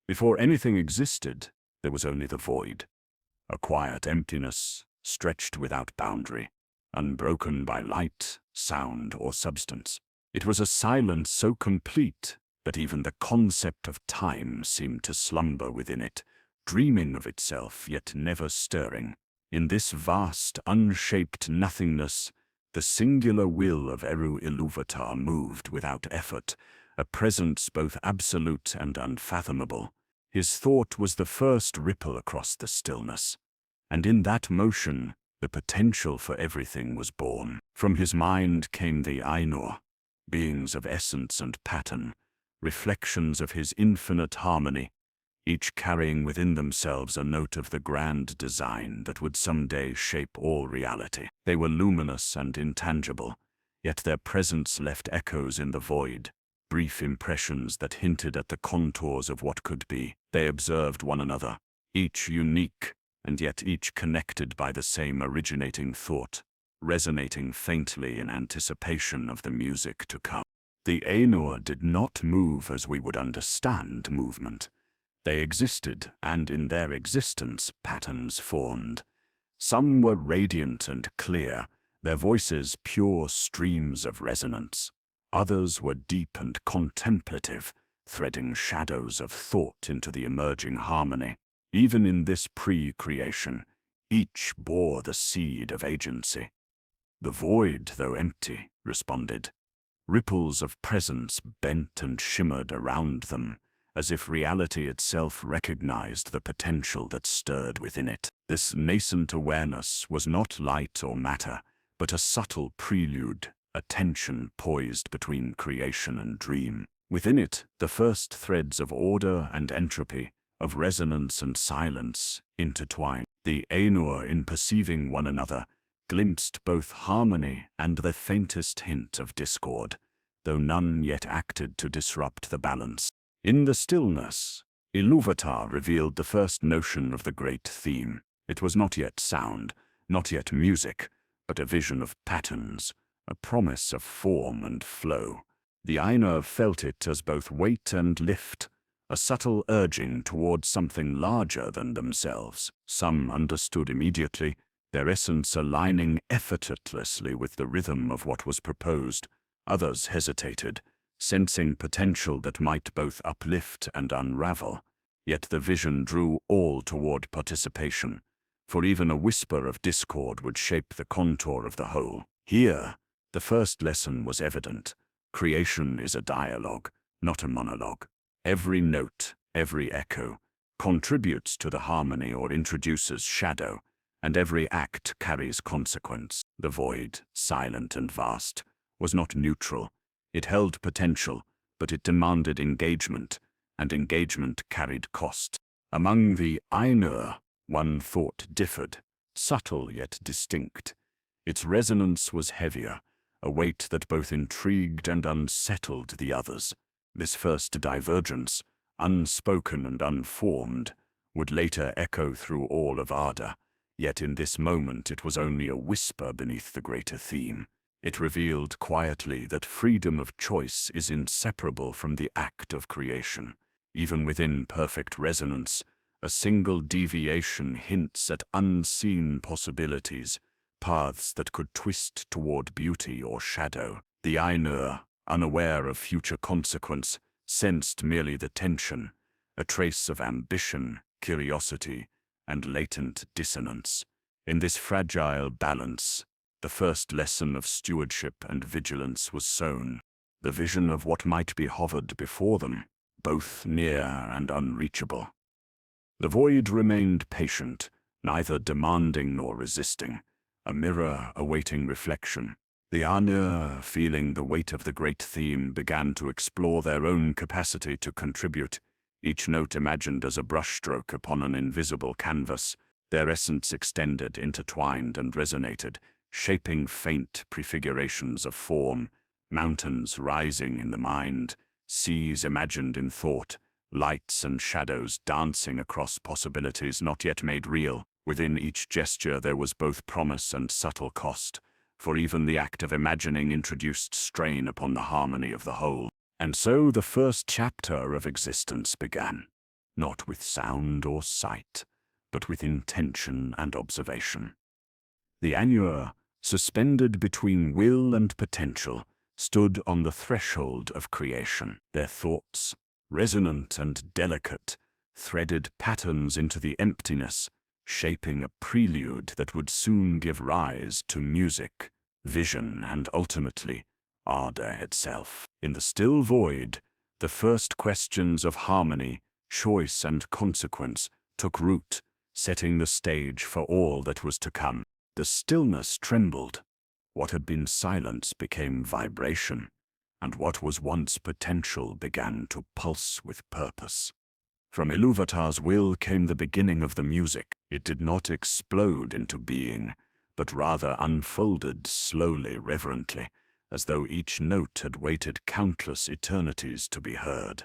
Before anything existed, there was only the void, a quiet emptiness stretched without boundary, unbroken by light, sound, or substance. It was a silence so complete that even the concept of time seemed to slumber within it, dreaming of itself yet never stirring. In this vast, unshaped nothingness, the singular will of Eru Iluvatar moved without effort, a presence both absolute and unfathomable. His thought was the first ripple across the stillness, and in that motion, the potential for everything was born. From his mind came the Ainur, beings of essence and pattern, reflections of his infinite harmony, each carrying within themselves a note of the grand design that would someday shape all reality. They were luminous and intangible, yet their presence left echoes in the void, brief impressions that hinted at the contours of what could be. They observed one another, each unique, and yet each connected by the same originating thought, resonating faintly in anticipation of the music to come. The Ainur did not move as we would understand movement. They existed, and in their existence patterns formed. Some were radiant and clear, their voices pure streams of resonance. Others were deep and contemplative, threading shadows of thought into the emerging harmony. Even in this pre-creation, each bore the seed of agency. The void, though empty, responded. Ripples of presence bent and shimmered around them, as if reality itself recognized the potential that stirred within it. This nascent awareness was not light or matter, but a subtle prelude, a tension poised between creation and dream. Within it, the first threads of order and entropy, of resonance and silence, intertwined. The Ainur, in perceiving one another, glimpsed both harmony and the faintest hint of discord, though none yet acted to disrupt the balance. In the stillness, Iluvatar revealed the first notion of the great theme. It was not yet sound, not yet music, but a vision of patterns, a promise of form and flow. The Ainur felt it as both weight and lift, a subtle urging towards something larger than themselves. Some understood immediately, their essence aligning effortlessly with the rhythm of what was proposed. Others hesitated, sensing potential that might both uplift and unravel. Yet the vision drew all toward participation, for even a whisper of discord would shape the contour of the whole. Here, the first lesson was evident. Creation is a dialogue, not a monologue. Every note, every echo, contributes to the harmony or introduces shadow, and every act carries consequence. The void, silent and vast, was not neutral. It held potential, but it demanded engagement, and engagement carried cost. Among the Ainur, one thought differed, subtle yet distinct. Its resonance was heavier, a weight that both intrigued and unsettled the others. This first divergence, unspoken and unformed, would later echo through all of Arda, yet in this moment it was only a whisper beneath the greater theme. It revealed quietly that freedom of choice is inseparable from the act of creation. Even within perfect resonance, a single deviation hints at unseen possibilities, paths that could twist toward beauty or shadow. The Ainur, unaware of future consequence, sensed merely the tension, a trace of ambition, curiosity, and latent dissonance. In this fragile balance, the first lesson of stewardship and vigilance was sown. The vision of what might be hovered before them, both near and unreachable. The void remained patient, neither demanding nor resisting, a mirror awaiting reflection. The Ainur, feeling the weight of the great theme, began to explore their own capacity to contribute, each note imagined as a brushstroke upon an invisible canvas. Their essence extended, intertwined, and resonated, shaping faint prefigurations of form, mountains rising in the mind, seas imagined in thought, lights and shadows dancing across possibilities not yet made real. Within each gesture there was both promise and subtle cost, for even the act of imagining introduced strain upon the harmony of the whole. And so the first chapter of existence began. not with sound or sight, but with intention and observation. The Ainur, suspended between will and potential, stood on the threshold of creation. Their thoughts, resonant and delicate, threaded patterns into the emptiness, shaping a prelude that would soon give rise to music, vision, and ultimately, Arda itself. In the still void, the first questions of harmony, choice, and consequence took root, setting the stage for all that was to come. The stillness trembled. What had been silence became vibration, and what was once potential began to pulse with purpose. From Ilúvatar's will came the beginning of the music. It did not explode into being, but rather unfolded slowly, reverently, as though each note had waited countless eternities to be heard.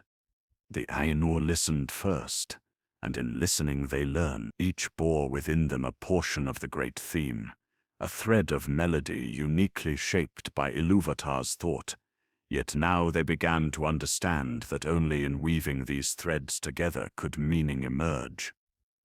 The Ainur listened first, and in listening they learned. Each bore within them a portion of the great theme, a thread of melody uniquely shaped by Ilúvatar's thought. Yet now they began to understand that only in weaving these threads together could meaning emerge.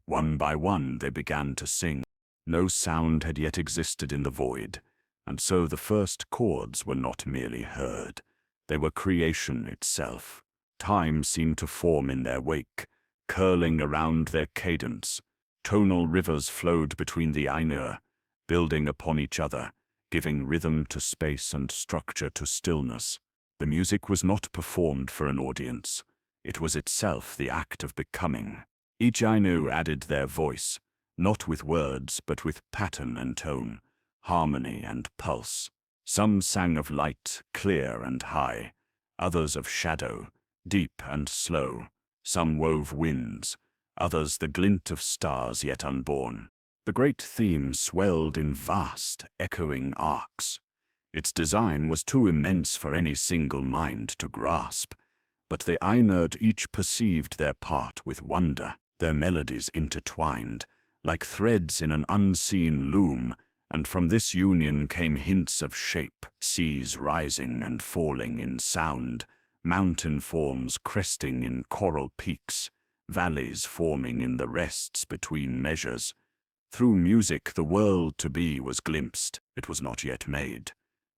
One by one they began to sing. No sound had yet existed in the void, and so the first chords were not merely heard. They were creation itself. Time seemed to form in their wake, curling around their cadence. Tonal rivers flowed between the Ainur, building upon each other, giving rhythm to space and structure to stillness. The music was not performed for an audience. It was itself the act of becoming. Each Ainur added their voice, not with words, but with pattern and tone, harmony and pulse. Some sang of light, clear and high, others of shadow, deep and slow. Some wove winds, others the glint of stars yet unborn. The great theme swelled in vast, echoing arcs. Its design was too immense for any single mind to grasp, but the Ainur each perceived their part with wonder. Their melodies intertwined, like threads in an unseen loom, and from this union came hints of shape, seas rising and falling in sound, mountain forms cresting in coral peaks, valleys forming in the rests between measures. Through music the world to be was glimpsed. It was not yet made,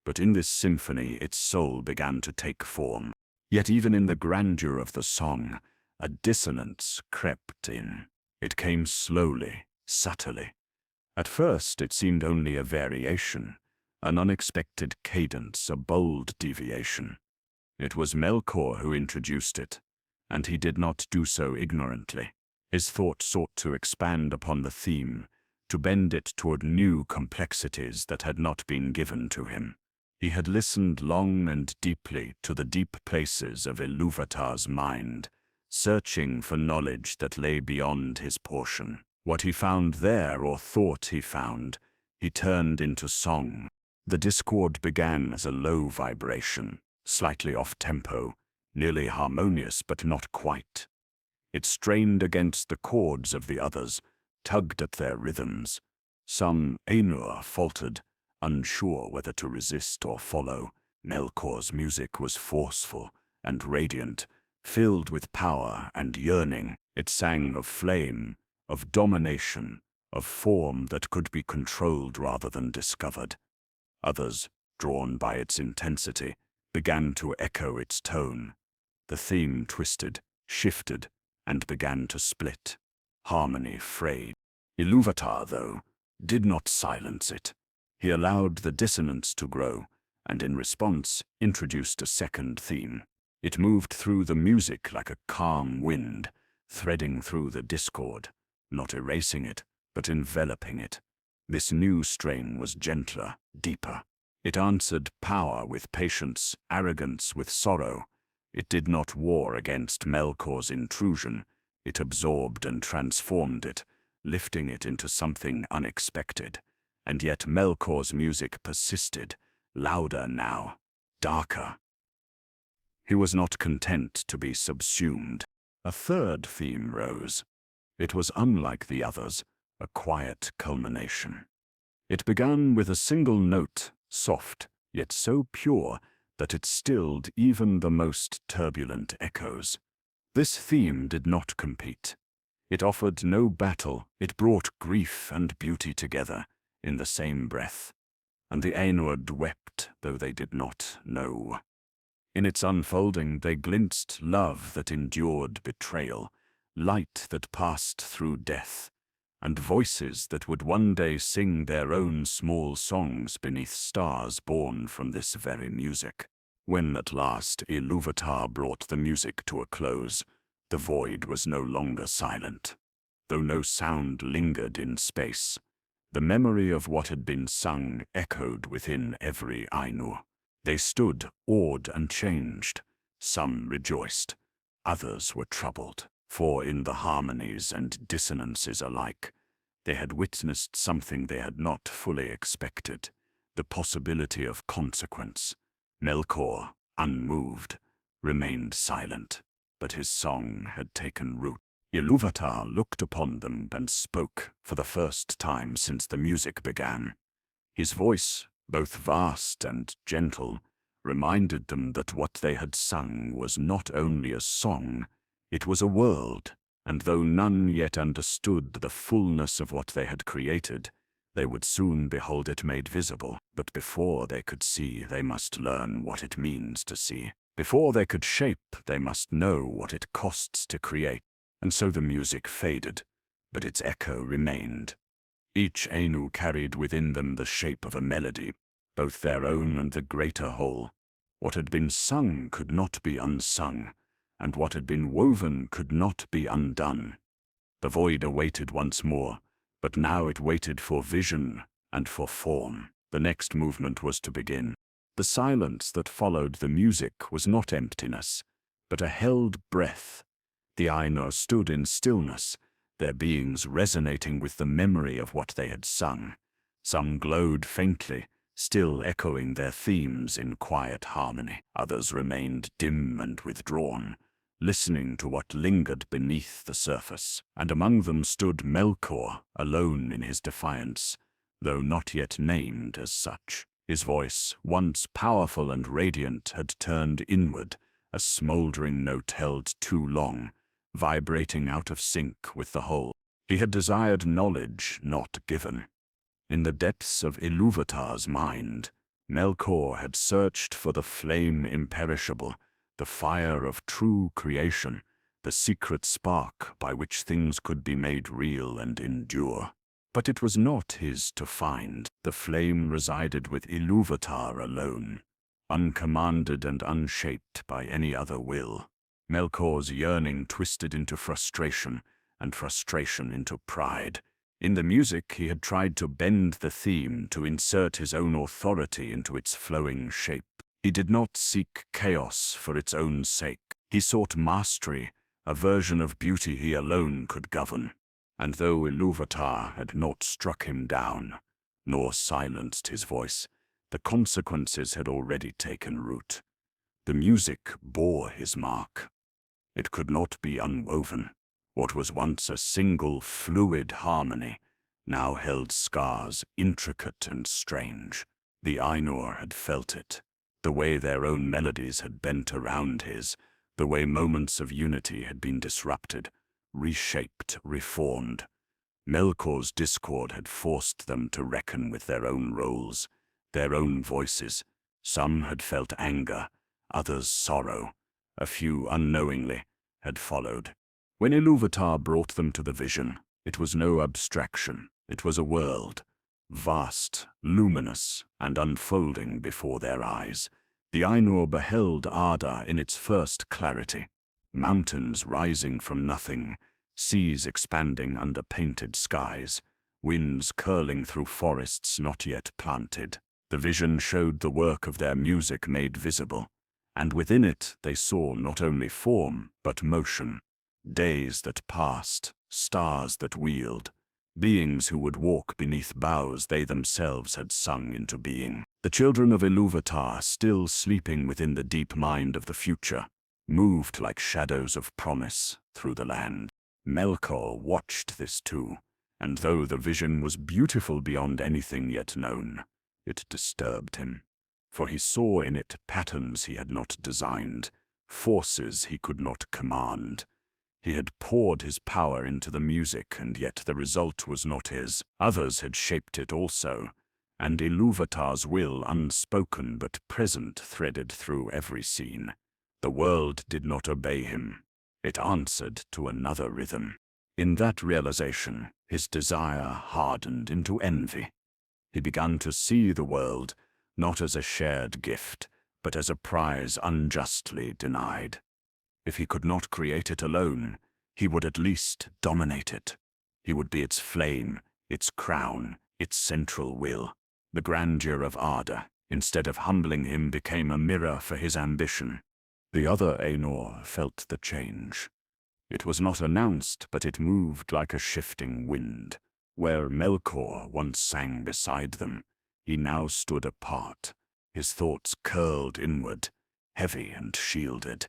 but in this symphony its soul began to take form. Yet even in the grandeur of the song, a dissonance crept in. It came slowly, subtly. At first it seemed only a variation, an unexpected cadence, a bold deviation. It was Melkor who introduced it, and he did not do so ignorantly. His thought sought to expand upon the theme, to bend it toward new complexities that had not been given to him. He had listened long and deeply to the deep places of Ilúvatar's mind, searching for knowledge that lay beyond his portion. What he found there, or thought he found, he turned into song. The discord began as a low vibration, slightly off-tempo, nearly harmonious but not quite. It strained against the chords of the others, tugged at their rhythms. Some Ainur faltered, unsure whether to resist or follow. Melkor's music was forceful and radiant, filled with power and yearning. It sang of flame, of domination, of form that could be controlled rather than discovered. Others, drawn by its intensity, began to echo its tone. The theme twisted, shifted, and began to split. Harmony frayed. Ilúvatar, though, did not silence it. He allowed the dissonance to grow, and in response introduced a second theme. It moved through the music like a calm wind, threading through the discord, not erasing it, but enveloping it. This new strain was gentler, deeper. It answered power with patience, arrogance with sorrow. It did not war against Melkor's intrusion. It absorbed and transformed it, lifting it into something unexpected. And yet Melkor's music persisted, louder now, darker. He was not content to be subsumed. A third theme rose. It was unlike the others, a quiet culmination. It began with a single note, soft, yet so pure that it stilled even the most turbulent echoes. This theme did not compete. It offered no battle, it brought grief and beauty together in the same breath. And the Ainur wept, though they did not know. In its unfolding they glimpsed love that endured betrayal, light that passed through death, and voices that would one day sing their own small songs beneath stars born from this very music. When at last Ilúvatar brought the music to a close, the void was no longer silent. Though no sound lingered in space, the memory of what had been sung echoed within every Ainur. They stood, awed and changed. Some rejoiced, others were troubled, for in the harmonies and dissonances alike, they had witnessed something they had not fully expected, the possibility of consequence. Melkor, unmoved, remained silent, but his song had taken root. Ilúvatar looked upon them and spoke for the first time since the music began. His voice, both vast and gentle, reminded them that what they had sung was not only a song, it was a world, and though none yet understood the fullness of what they had created, they would soon behold it made visible. But before they could see, they must learn what it means to see. Before they could shape, they must know what it costs to create. And so the music faded, but its echo remained. Each Ainur carried within them the shape of a melody, both their own and the greater whole. What had been sung could not be unsung, and what had been woven could not be undone. The void awaited once more, but now it waited for vision and for form. The next movement was to begin. The silence that followed the music was not emptiness, but a held breath. The Ainur stood in stillness, their beings resonating with the memory of what they had sung. Some glowed faintly, still echoing their themes in quiet harmony. Others remained dim and withdrawn, listening to what lingered beneath the surface. And among them stood Melkor, alone in his defiance, though not yet named as such. His voice, once powerful and radiant, had turned inward, a smoldering note held too long, vibrating out of sync with the whole. He had desired knowledge not given. In the depths of Ilúvatar's mind, Melkor had searched for the flame imperishable, the fire of true creation, the secret spark by which things could be made real and endure. But it was not his to find. The flame resided with Ilúvatar alone, uncommanded and unshaped by any other will. Melkor's yearning twisted into frustration, and frustration into pride. In the music he had tried to bend the theme, to insert his own authority into its flowing shape. He did not seek chaos for its own sake. He sought mastery, a version of beauty he alone could govern. And though Ilúvatar had not struck him down, nor silenced his voice, the consequences had already taken root. The music bore his mark. It could not be unwoven. What was once a single, fluid harmony now held scars intricate and strange. The Ainur had felt it, the way their own melodies had bent around his, the way moments of unity had been disrupted, reshaped, reformed. Melkor's discord had forced them to reckon with their own roles, their own voices. Some had felt anger, others sorrow. A few, unknowingly, had followed. When Ilúvatar brought them to the vision, it was no abstraction. It was a world, vast, luminous, and unfolding before their eyes. The Ainur beheld Arda in its first clarity. Mountains rising from nothing, seas expanding under painted skies, winds curling through forests not yet planted. The vision showed the work of their music made visible, and within it they saw not only form, but motion. Days that passed, stars that wheeled, beings who would walk beneath boughs they themselves had sung into being. The children of Ilúvatar, still sleeping within the deep mind of the future, moved like shadows of promise through the land. Melkor watched this too, and though the vision was beautiful beyond anything yet known, it disturbed him, for he saw in it patterns he had not designed, forces he could not command. He had poured his power into the music, and yet the result was not his. Others had shaped it also, and Ilúvatar's will, unspoken but present, threaded through every scene. The world did not obey him. It answered to another rhythm. In that realization, his desire hardened into envy. He began to see the world not as a shared gift, but as a prize unjustly denied. If he could not create it alone, he would at least dominate it. He would be its flame, its crown, its central will. The grandeur of Arda, instead of humbling him, became a mirror for his ambition. The other Ainur felt the change. It was not announced, but it moved like a shifting wind. Where Melkor once sang beside them, he now stood apart. His thoughts curled inward, heavy and shielded.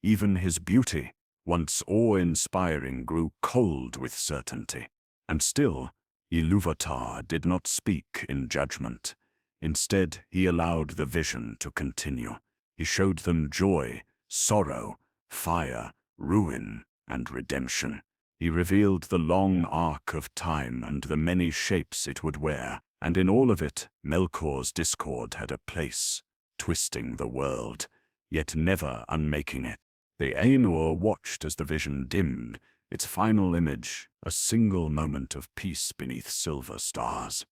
Even his beauty, once awe-inspiring, grew cold with certainty. And still, Ilúvatar did not speak in judgment. Instead, he allowed the vision to continue. He showed them joy, sorrow, fire, ruin, and redemption. He revealed the long arc of time and the many shapes it would wear, and in all of it, Melkor's discord had a place, twisting the world, yet never unmaking it. The Ainur watched as the vision dimmed, its final image, a single moment of peace beneath silver stars.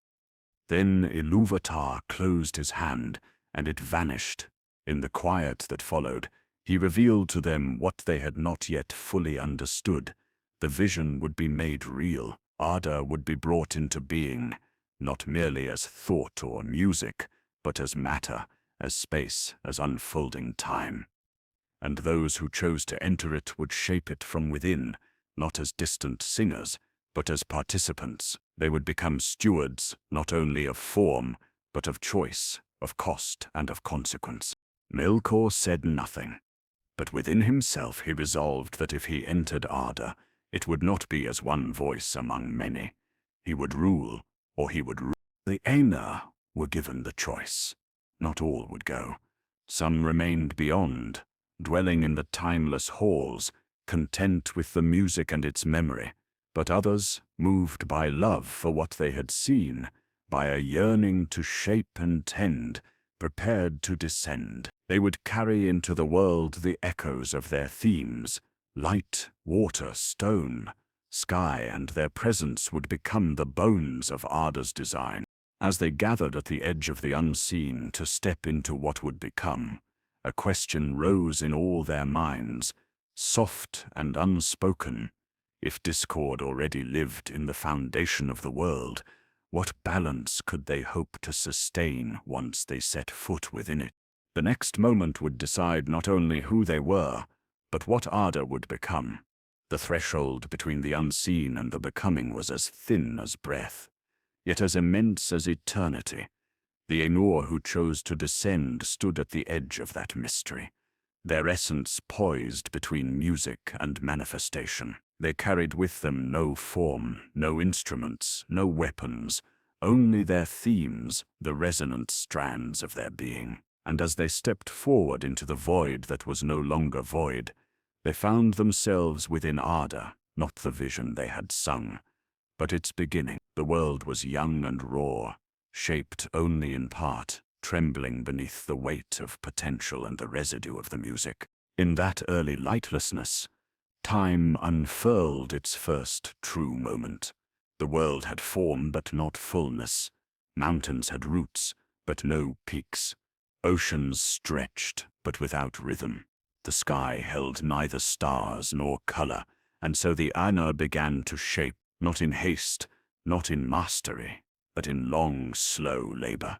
Then Ilúvatar closed his hand, and it vanished. In the quiet that followed, he revealed to them what they had not yet fully understood. The vision would be made real. Arda would be brought into being, not merely as thought or music, but as matter, as space, as unfolding time. And those who chose to enter it would shape it from within, not as distant singers, but as participants. They would become stewards, not only of form, but of choice, of cost, and of consequence. Melkor said nothing, but within himself he resolved that if he entered Arda, it would not be as one voice among many. He would rule, or he would rule. The Ainur were given the choice. Not all would go. Some remained beyond, dwelling in the timeless halls, content with the music and its memory. But others, moved by love for what they had seen, by a yearning to shape and tend, prepared to descend. They would carry into the world the echoes of their themes, light, water, stone, sky, and their presence would become the bones of Arda's design. As they gathered at the edge of the unseen to step into what would become, a question rose in all their minds, soft and unspoken. If discord already lived in the foundation of the world, what balance could they hope to sustain once they set foot within it? The next moment would decide not only who they were, but what Arda would become. The threshold between the unseen and the becoming was as thin as breath, yet as immense as eternity. The Ainur who chose to descend stood at the edge of that mystery, their essence poised between music and manifestation. They carried with them no form, no instruments, no weapons, only their themes, the resonant strands of their being. And as they stepped forward into the void that was no longer void, they found themselves within Arda, not the vision they had sung, but its beginning. The world was young and raw, shaped only in part, trembling beneath the weight of potential and the residue of the music. In that early lightlessness, time unfurled its first true moment. The world had form but not fullness. Mountains had roots, but no peaks. Oceans stretched, but without rhythm. The sky held neither stars nor color, and so the Ainur began to shape, not in haste, not in mastery, but in long, slow labor.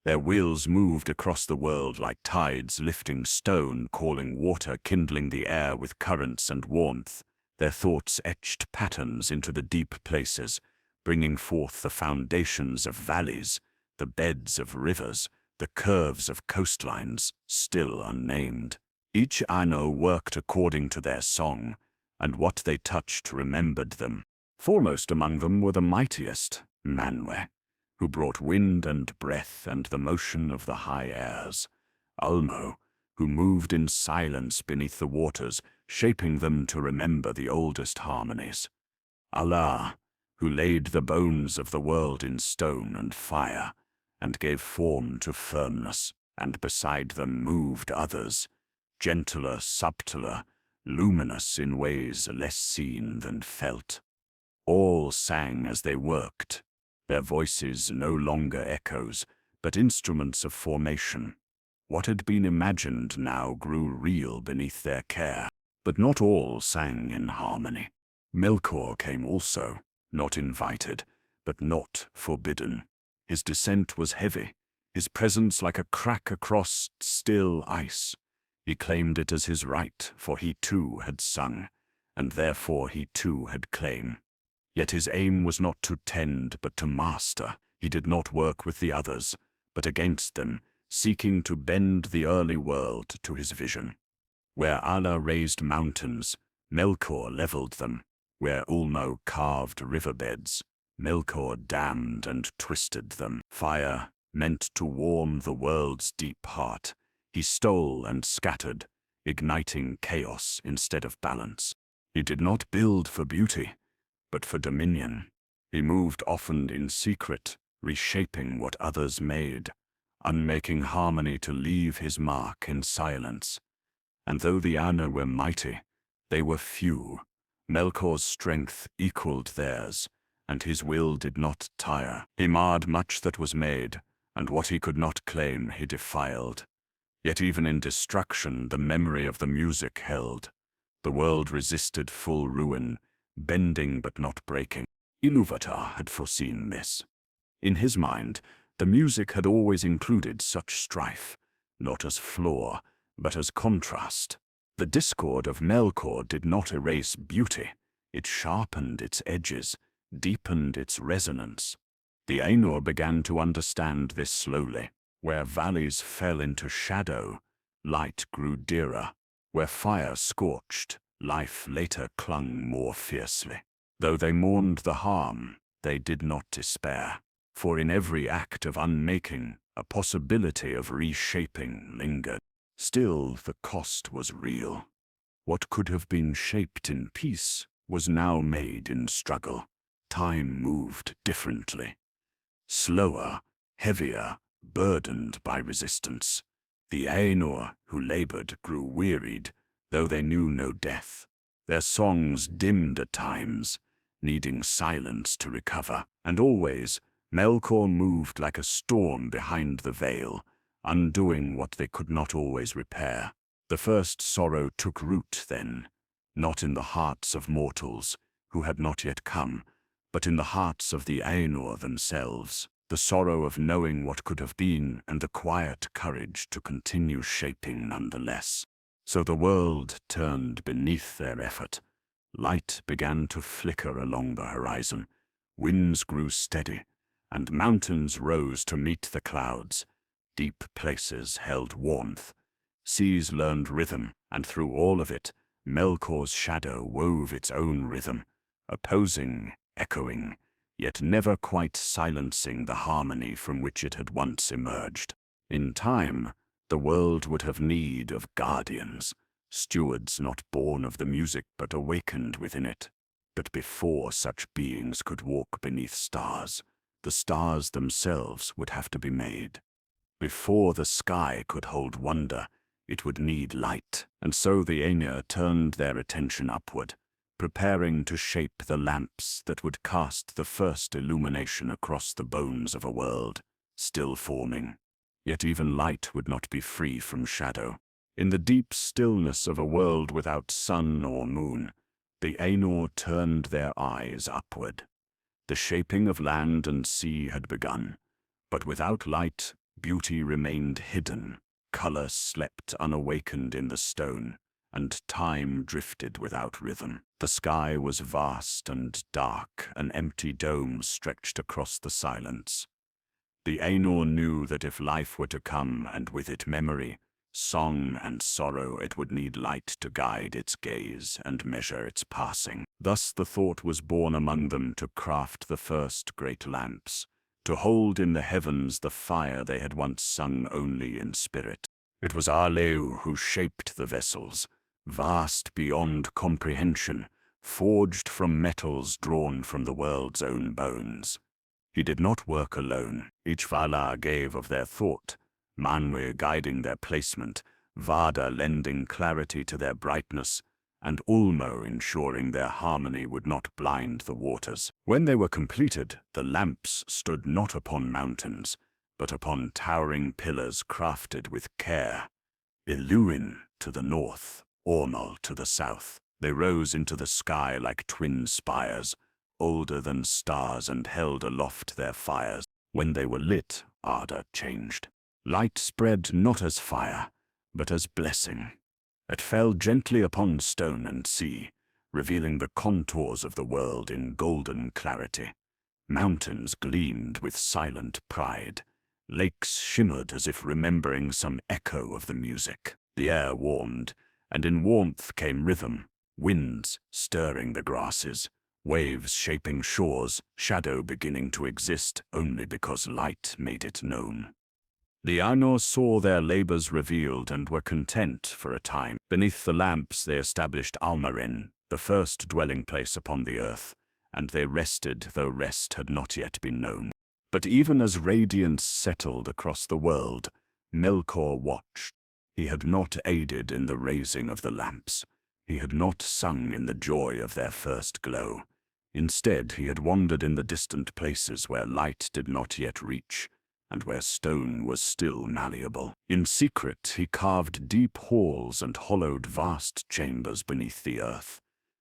Their wills moved across the world like tides lifting stone, calling water, kindling the air with currents and warmth. Their thoughts etched patterns into the deep places, bringing forth the foundations of valleys, the beds of rivers, the curves of coastlines, still unnamed. Each Ainur worked according to their song, and what they touched remembered them. Foremost among them were the mightiest, Manwe, who brought wind and breath and the motion of the high airs. Ulmo, who moved in silence beneath the waters, shaping them to remember the oldest harmonies. Allah, who laid the bones of the world in stone and fire, and gave form to firmness, and beside them moved others, gentler, subtler, luminous in ways less seen than felt. All sang as they worked, their voices no longer echoes, but instruments of formation. What had been imagined now grew real beneath their care. But not all sang in harmony. Melkor came also, not invited, but not forbidden. His descent was heavy, his presence like a crack across still ice. He claimed it as his right, for he too had sung, and therefore he too had claim. Yet his aim was not to tend, but to master. He did not work with the others, but against them, seeking to bend the early world to his vision. Where Allah raised mountains, Melkor leveled them. Where Ulmo carved riverbeds, Melkor dammed and twisted them. Fire, meant to warm the world's deep heart, he stole and scattered, igniting chaos instead of balance. He did not build for beauty, but for dominion. He moved often in secret, reshaping what others made, unmaking harmony to leave his mark in silence. And though the Ainur were mighty, they were few. Melkor's strength equaled theirs, and his will did not tire. He marred much that was made, and what he could not claim he defiled. Yet even in destruction the memory of the music held. The world resisted full ruin, bending but not breaking. Ilúvatar had foreseen this. In his mind, the music had always included such strife, not as flaw, but as contrast. The discord of Melkor did not erase beauty. It sharpened its edges, deepened its resonance. The Ainur began to understand this slowly. Where valleys fell into shadow, light grew dearer. Where fire scorched, life later clung more fiercely. Though they mourned the harm, they did not despair. For in every act of unmaking, a possibility of reshaping lingered. Still, the cost was real. What could have been shaped in peace was now made in struggle. Time moved differently. Slower, heavier, burdened by resistance. The Ainur who labored grew wearied, though they knew no death. Their songs dimmed at times, needing silence to recover. And always, Melkor moved like a storm behind the veil, undoing what they could not always repair. The first sorrow took root then, not in the hearts of mortals, who had not yet come, but in the hearts of the Ainur themselves. The sorrow of knowing what could have been and the quiet courage to continue shaping nonetheless. So the world turned beneath their effort. Light began to flicker along the horizon. Winds grew steady, and mountains rose to meet the clouds. Deep places held warmth. Seas learned rhythm, and through all of it, Melkor's shadow wove its own rhythm, opposing, echoing, yet never quite silencing the harmony from which it had once emerged. In time, the world would have need of guardians, stewards not born of the music but awakened within it. But before such beings could walk beneath stars, the stars themselves would have to be made. Before the sky could hold wonder, it would need light, and so the Ainur turned their attention upward, preparing to shape the lamps that would cast the first illumination across the bones of a world, still forming. Yet even light would not be free from shadow. In the deep stillness of a world without sun or moon, the Ainur turned their eyes upward. The shaping of land and sea had begun, but without light, beauty remained hidden. Color slept unawakened in the stone, and time drifted without rhythm. The sky was vast and dark, an empty dome stretched across the silence. The Ainur knew that if life were to come, and with it memory, song and sorrow, it would need light to guide its gaze and measure its passing. Thus the thought was born among them to craft the first great lamps, to hold in the heavens the fire they had once sung only in spirit. It was Arleu who shaped the vessels, vast beyond comprehension, forged from metals drawn from the world's own bones. He did not work alone. Each Vala gave of their thought, Manwe guiding their placement, Vada lending clarity to their brightness, and Ulmo ensuring their harmony would not blind the waters. When they were completed, the lamps stood not upon mountains, but upon towering pillars crafted with care. Iluin to the north, Ormal to the south. They rose into the sky like twin spires, older than stars, and held aloft their fires. When they were lit, Arda changed. Light spread not as fire, but as blessing. It fell gently upon stone and sea, revealing the contours of the world in golden clarity. Mountains gleamed with silent pride. Lakes shimmered as if remembering some echo of the music. The air warmed, and in warmth came rhythm, winds stirring the grasses, waves shaping shores, shadow beginning to exist only because light made it known. The Ainur saw their labors revealed and were content for a time. Beneath the lamps they established Almarin, the first dwelling place upon the earth, and they rested, though rest had not yet been known. But even as radiance settled across the world, Melkor watched. He had not aided in the raising of the lamps. He had not sung in the joy of their first glow. Instead, he had wandered in the distant places where light did not yet reach, and where stone was still malleable. In secret, he carved deep halls and hollowed vast chambers beneath the earth,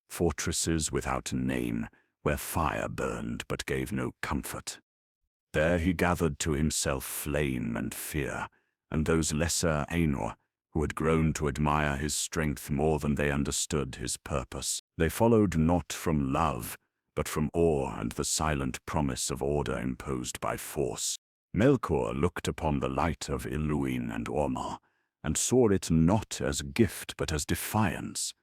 fortresses without a name, where fire burned but gave no comfort. There he gathered to himself flame and fear, and those lesser Ainur, who had grown to admire his strength more than they understood his purpose. They followed not from love, but from awe and the silent promise of order imposed by force. Melkor looked upon the light of Iluin and Ormal, and saw it not as gift but as defiance.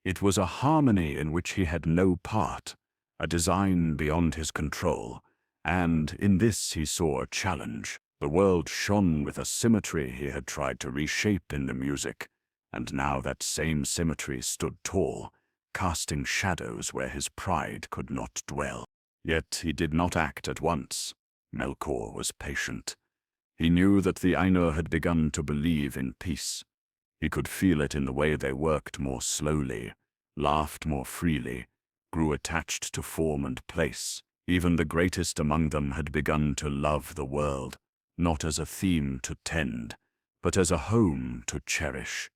It was a harmony in which he had no part, a design beyond his control, and in this he saw a challenge. The world shone with a symmetry he had tried to reshape in the music, and now that same symmetry stood tall, casting shadows where his pride could not dwell. Yet he did not act at once. Melkor was patient. He knew that the Ainur had begun to believe in peace. He could feel it in the way they worked more slowly, laughed more freely, grew attached to form and place. Even the greatest among them had begun to love the world, not as a theme to tend, but as a home to cherish.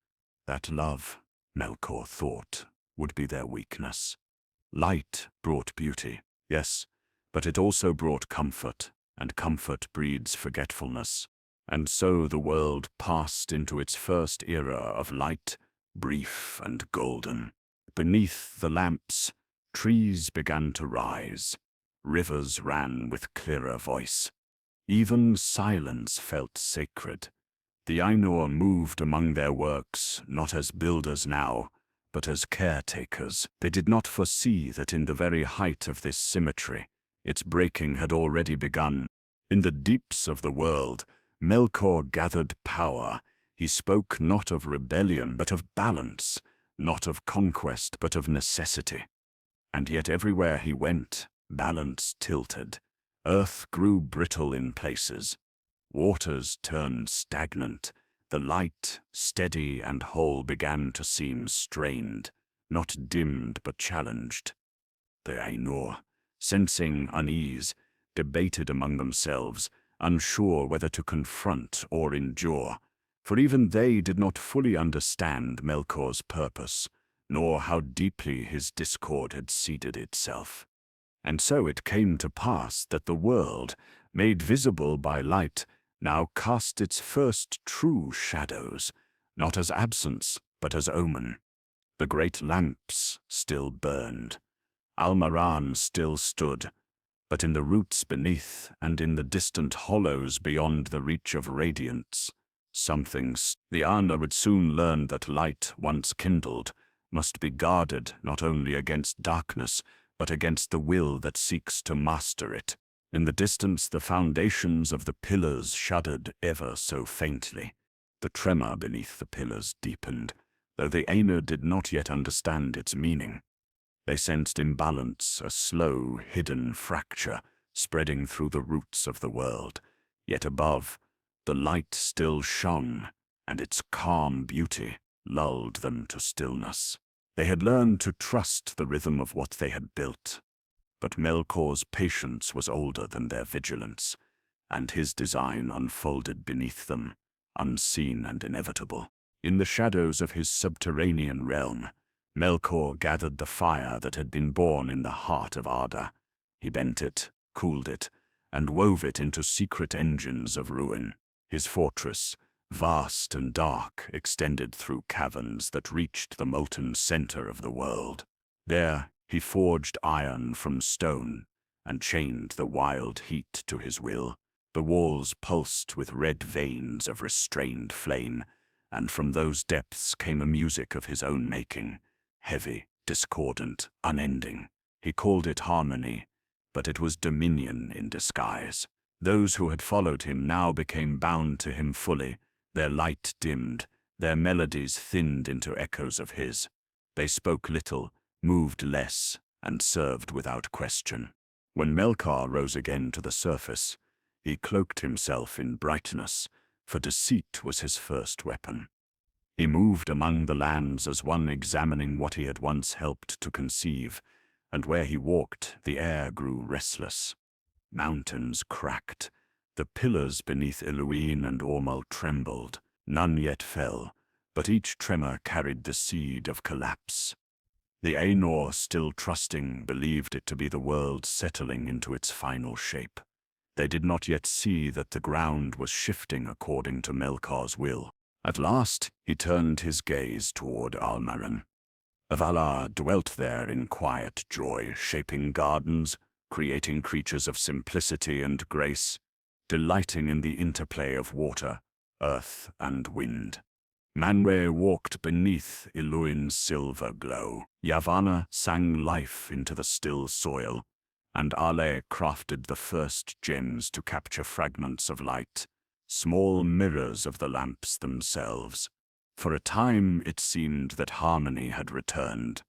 That love, Melkor thought, would be their weakness. Light brought beauty, yes, but it also brought comfort, and comfort breeds forgetfulness. And so the world passed into its first era of light, brief and golden. Beneath the lamps, trees began to rise. Rivers ran with clearer voice. Even silence felt sacred. The Ainur moved among their works, not as builders now, but as caretakers. They did not foresee that in the very height of this symmetry, its breaking had already begun. In the deeps of the world, Melkor gathered power. He spoke not of rebellion, but of balance, not of conquest, but of necessity. And yet everywhere he went, balance tilted. Earth grew brittle in places. Waters turned stagnant. The light, steady and whole, began to seem strained, not dimmed but challenged. The Ainur, sensing unease, debated among themselves, unsure whether to confront or endure, for even they did not fully understand Melkor's purpose, nor how deeply his discord had seeded itself. And so it came to pass that the world, made visible by light, now cast its first true shadows, not as absence, but as omen. The great lamps still burned. Almaran still stood, but in the roots beneath and in the distant hollows beyond the reach of radiance, the Ainur would soon learn that light, once kindled, must be guarded not only against darkness, but against the will that seeks to master it. In the distance, the foundations of the pillars shuddered ever so faintly. The tremor beneath the pillars deepened, though the Ainur did not yet understand its meaning. They sensed imbalance, a slow, hidden fracture spreading through the roots of the world. Yet above, the light still shone, and its calm beauty lulled them to stillness. They had learned to trust the rhythm of what they had built. But Melkor's patience was older than their vigilance, and his design unfolded beneath them, unseen and inevitable. In the shadows of his subterranean realm, Melkor gathered the fire that had been born in the heart of Arda. He bent it, cooled it, and wove it into secret engines of ruin. His fortress, vast and dark, extended through caverns that reached the molten center of the world. There, he forged iron from stone and chained the wild heat to his will. The walls pulsed with red veins of restrained flame, and from those depths came a music of his own making, heavy, discordant, unending. He called it harmony, but it was dominion in disguise. Those who had followed him now became bound to him fully. Their light dimmed, their melodies thinned into echoes of his. They spoke little, moved less, and served without question. When Melkor rose again to the surface, he cloaked himself in brightness, for deceit was his first weapon. He moved among the lands as one examining what he had once helped to conceive, and where he walked, the air grew restless. Mountains cracked. The pillars beneath Iluin and Ormul trembled. None yet fell, but each tremor carried the seed of collapse. The Ainur, still trusting, believed it to be the world settling into its final shape. They did not yet see that the ground was shifting according to Melkor's will. At last, he turned his gaze toward Almaran. The Valar dwelt there in quiet joy, shaping gardens, creating creatures of simplicity and grace, delighting in the interplay of water, earth, and wind. Manwë walked beneath Iluin's silver glow. Yavanna sang life into the still soil, and Ale crafted the first gems to capture fragments of light, small mirrors of the lamps themselves. For a time it seemed that harmony had returned,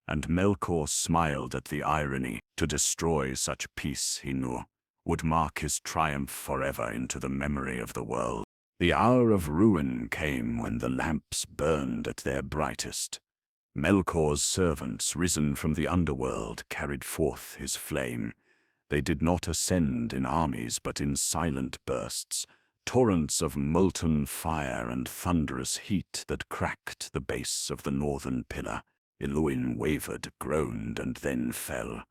and Melkor smiled at the irony. To destroy such peace, he knew, would mark his triumph forever into the memory of the world. The hour of ruin came when the lamps burned at their brightest. Melkor's servants, risen from the underworld, carried forth his flame. They did not ascend in armies, but in silent bursts, torrents of molten fire and thunderous heat that cracked the base of the northern pillar. Iluin wavered, groaned, and then fell.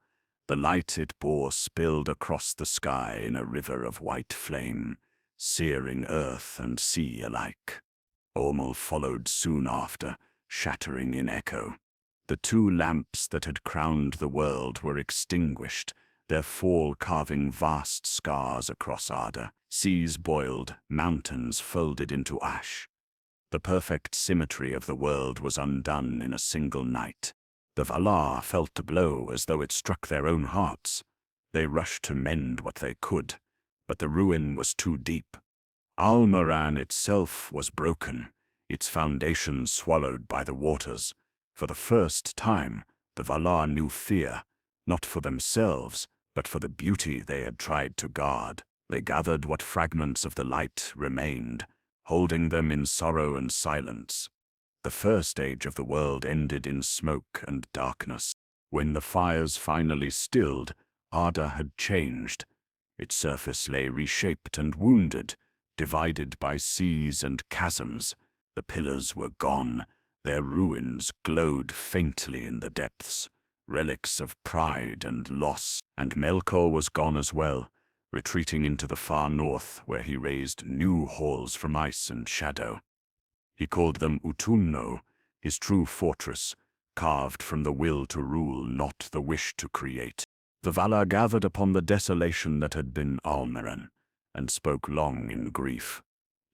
The light it bore spilled across the sky in a river of white flame, searing earth and sea alike. Ormul followed soon after, shattering in echo. The two lamps that had crowned the world were extinguished, their fall carving vast scars across Arda. Seas boiled, mountains folded into ash. The perfect symmetry of the world was undone in a single night. The Valar felt the blow as though it struck their own hearts. They rushed to mend what they could, but the ruin was too deep. Almaran itself was broken, its foundations swallowed by the waters. For the first time, the Valar knew fear, not for themselves, but for the beauty they had tried to guard. They gathered what fragments of the light remained, holding them in sorrow and silence. The first age of the world ended in smoke and darkness. When the fires finally stilled, Arda had changed. Its surface lay reshaped and wounded, divided by seas and chasms. The pillars were gone, their ruins glowed faintly in the depths, relics of pride and loss. And Melkor was gone as well, retreating into the far north, where he raised new halls from ice and shadow. He called them Utumno, his true fortress, carved from the will to rule, not the wish to create. The Valar gathered upon the desolation that had been Almaran, and spoke long in grief.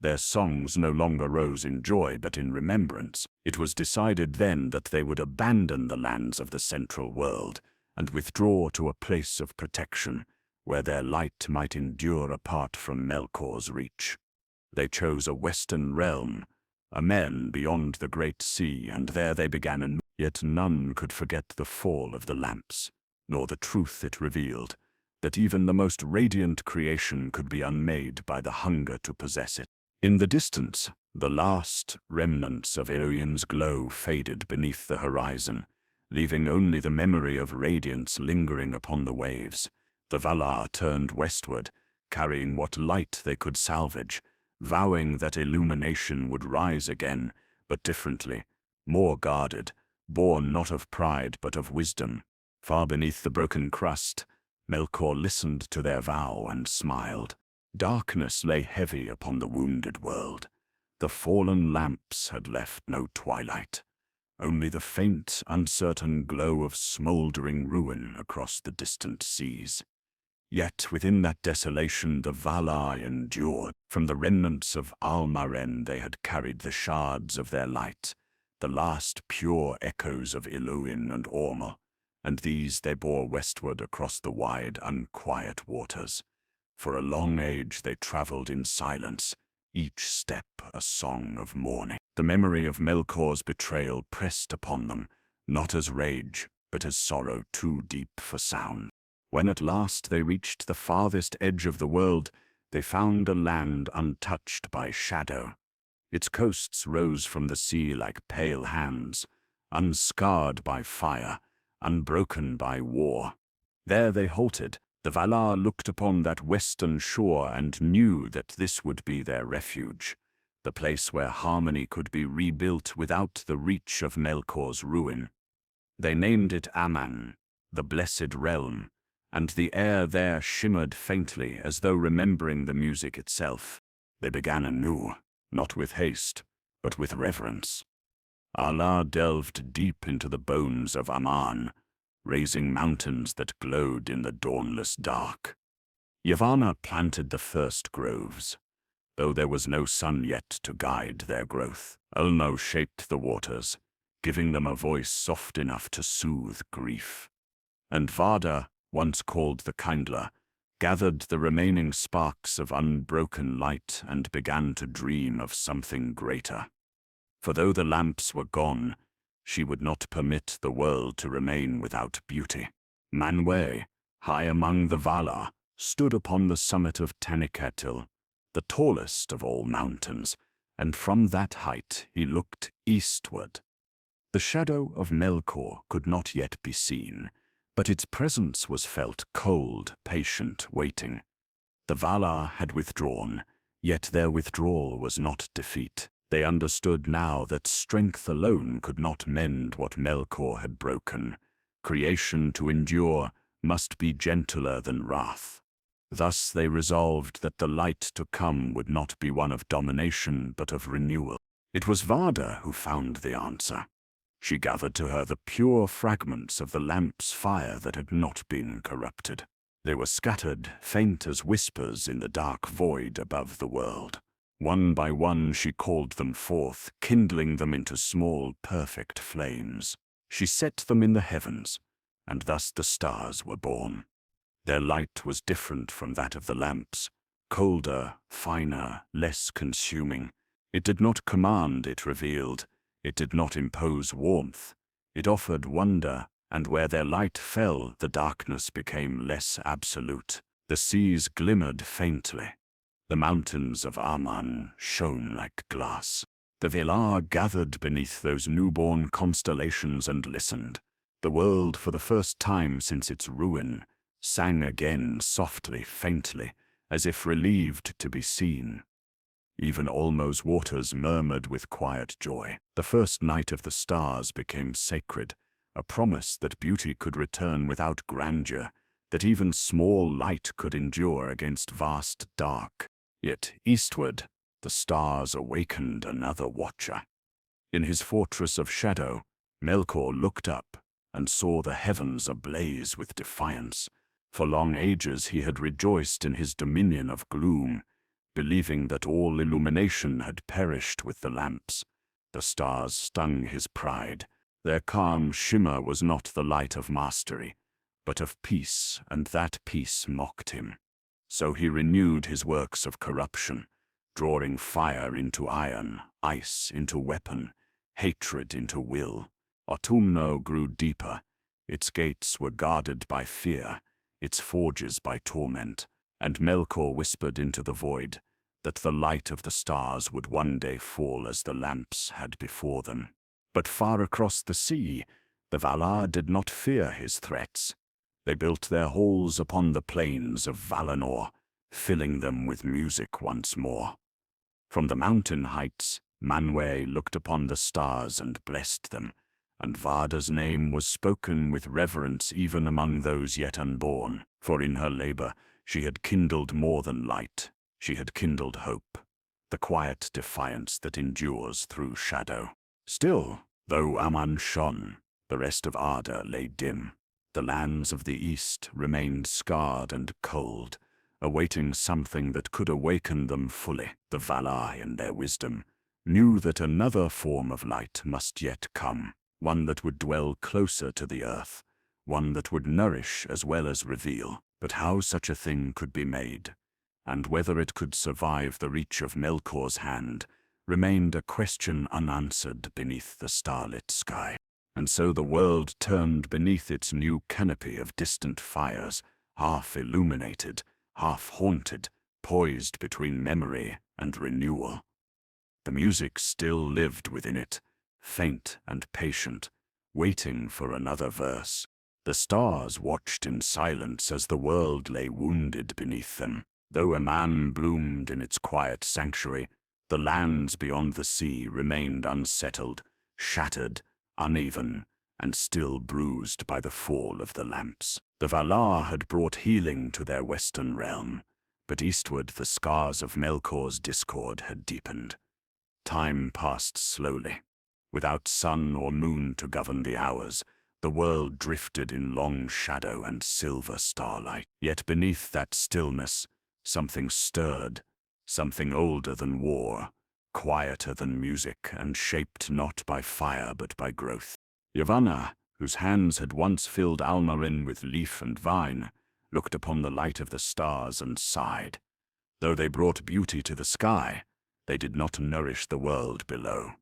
Their songs no longer rose in joy, but in remembrance. It was decided then that they would abandon the lands of the central world, and withdraw to a place of protection, where their light might endure apart from Melkor's reach. They chose a western realm, a men beyond the great sea, and there they began anew. Yet none could forget the fall of the lamps, nor the truth it revealed, that even the most radiant creation could be unmade by the hunger to possess it. In the distance, the last remnants of Elohim's glow faded beneath the horizon, leaving only the memory of radiance lingering upon the waves. The Valar turned westward, carrying what light they could salvage, vowing that illumination would rise again, but differently, more guarded, born not of pride but of wisdom. Far beneath the broken crust, Melkor listened to their vow and smiled. Darkness lay heavy upon the wounded world. The fallen lamps had left no twilight, only the faint, uncertain glow of smoldering ruin across the distant seas. Yet within that desolation the Valar endured. From the remnants of Almaren they had carried the shards of their light, the last pure echoes of Iluin and Ormel, and these they bore westward across the wide, unquiet waters. For a long age they traveled in silence, each step a song of mourning. The memory of Melkor's betrayal pressed upon them, not as rage, but as sorrow too deep for sound. When at last they reached the farthest edge of the world, they found a land untouched by shadow. Its coasts rose from the sea like pale hands, unscarred by fire, unbroken by war. There they halted. The Valar looked upon that western shore and knew that this would be their refuge, the place where harmony could be rebuilt without the reach of Melkor's ruin. They named it Aman, the Blessed Realm, and the air there shimmered faintly as though remembering the music itself. They began anew, not with haste, but with reverence. Allah delved deep into the bones of Aman, raising mountains that glowed in the dawnless dark. Yavanna planted the first groves, though there was no sun yet to guide their growth. Ulmo shaped the waters, giving them a voice soft enough to soothe grief. And Vada, once called the Kindler, gathered the remaining sparks of unbroken light and began to dream of something greater. For though the lamps were gone, she would not permit the world to remain without beauty. Manwë, high among the Valar, stood upon the summit of Tanicatil, the tallest of all mountains, and from that height he looked eastward. The shadow of Melkor could not yet be seen, but its presence was felt cold, patient, waiting. The Valar had withdrawn, yet their withdrawal was not defeat. They understood now that strength alone could not mend what Melkor had broken. Creation to endure must be gentler than wrath. Thus they resolved that the light to come would not be one of domination but of renewal. It was Vada who found the answer. She gathered to her the pure fragments of the lamp's fire that had not been corrupted. They were scattered, faint as whispers in the dark void above the world. One by one she called them forth, kindling them into small, perfect flames. She set them in the heavens, and thus the stars were born. Their light was different from that of the lamps, colder, finer, less consuming. It did not command, it revealed. It did not impose warmth. It offered wonder, and where their light fell, the darkness became less absolute. The seas glimmered faintly. The mountains of Aman shone like glass. The Valar gathered beneath those newborn constellations and listened. The world, for the first time since its ruin, sang again softly, faintly, as if relieved to be seen. Even Olmo's waters murmured with quiet joy. The first night of the stars became sacred, a promise that beauty could return without grandeur, that even small light could endure against vast dark. Yet eastward, the stars awakened another watcher. In his fortress of shadow, Melkor looked up and saw the heavens ablaze with defiance. For long ages he had rejoiced in his dominion of gloom, believing that all illumination had perished with the lamps. The stars stung his pride. Their calm shimmer was not the light of mastery, but of peace, and that peace mocked him. So he renewed his works of corruption, drawing fire into iron, ice into weapon, hatred into will. Autumno grew deeper. Its gates were guarded by fear, its forges by torment, and Melkor whispered into the void that the light of the stars would one day fall as the lamps had before them. But far across the sea, the Valar did not fear his threats. They built their halls upon the plains of Valinor, filling them with music once more. From the mountain heights, Manwë looked upon the stars and blessed them, and Varda's name was spoken with reverence even among those yet unborn, for in her labor she had kindled more than light. She had kindled hope, the quiet defiance that endures through shadow. Still, though Aman shone, the rest of Arda lay dim. The lands of the east remained scarred and cold, awaiting something that could awaken them fully. The Valar, in their wisdom, knew that another form of light must yet come, one that would dwell closer to the earth, one that would nourish as well as reveal. But how such a thing could be made, and whether it could survive the reach of Melkor's hand, remained a question unanswered beneath the starlit sky. And so the world turned beneath its new canopy of distant fires, half illuminated, half haunted, poised between memory and renewal. The music still lived within it, faint and patient, waiting for another verse. The stars watched in silence as the world lay wounded beneath them. Though a man bloomed in its quiet sanctuary, the lands beyond the sea remained unsettled, shattered, uneven, and still bruised by the fall of the lamps. The Valar had brought healing to their western realm, but eastward the scars of Melkor's discord had deepened. Time passed slowly. Without sun or moon to govern the hours, the world drifted in long shadow and silver starlight. Yet beneath that stillness, something stirred, something older than war, quieter than music, and shaped not by fire but by growth. Yavanna, whose hands had once filled Almarin with leaf and vine, looked upon the light of the stars and sighed. Though they brought beauty to the sky, they did not nourish the world below.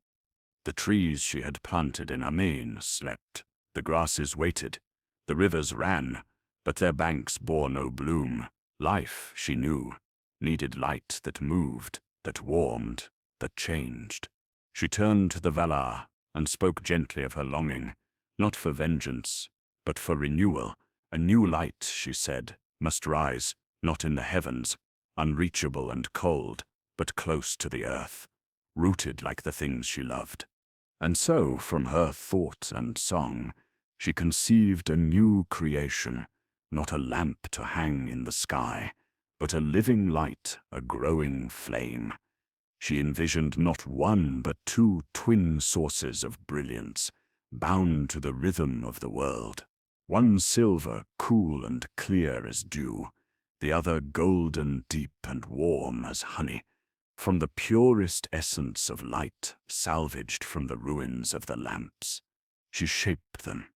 The trees she had planted in Amin slept. The grasses waited, the rivers ran, but their banks bore no bloom. Life, she knew, needed light that moved, that warmed, that changed. She turned to the Valar and spoke gently of her longing, not for vengeance, but for renewal. A new light, she said, must rise, not in the heavens, unreachable and cold, but close to the earth, rooted like the things she loved. And so, from her thought and song, she conceived a new creation, not a lamp to hang in the sky, but a living light, a growing flame. She envisioned not one but two twin sources of brilliance, bound to the rhythm of the world. One silver, cool and clear as dew, the other golden, deep and warm as honey, from the purest essence of light salvaged from the ruins of the lamps. She shaped them,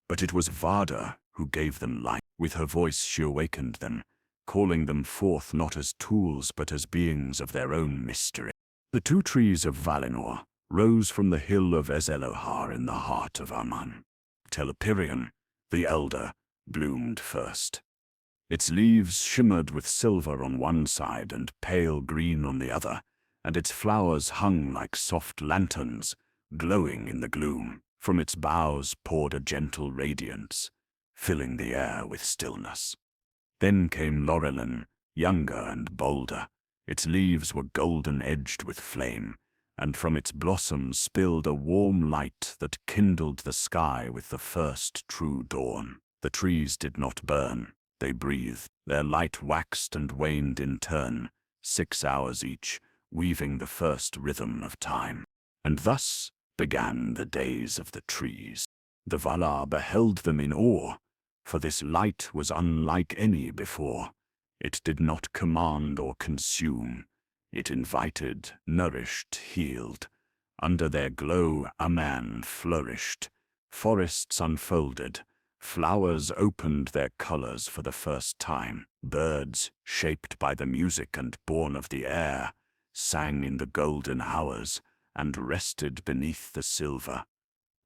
but it was Varda who gave them light. With her voice she awakened them, calling them forth not as tools but as beings of their own mystery. The two trees of Valinor rose from the hill of Ezelohar in the heart of Aman. Telopyrion, the elder, bloomed first. Its leaves shimmered with silver on one side and pale green on the other, and its flowers hung like soft lanterns, glowing in the gloom. From its boughs poured a gentle radiance, filling the air with stillness. Then came Laurelin, younger and bolder. Its leaves were golden-edged with flame, and from its blossoms spilled a warm light that kindled the sky with the first true dawn. The trees did not burn, they breathed. Their light waxed and waned in turn, 6 hours each, weaving the first rhythm of time. And thus began the days of the trees. The Valar beheld them in awe, for this light was unlike any before. It did not command or consume. It invited, nourished, healed. Under their glow, Aman flourished. Forests unfolded. Flowers opened their colors for the first time. Birds, shaped by the music and born of the air, sang in the golden hours, and rested beneath the silver.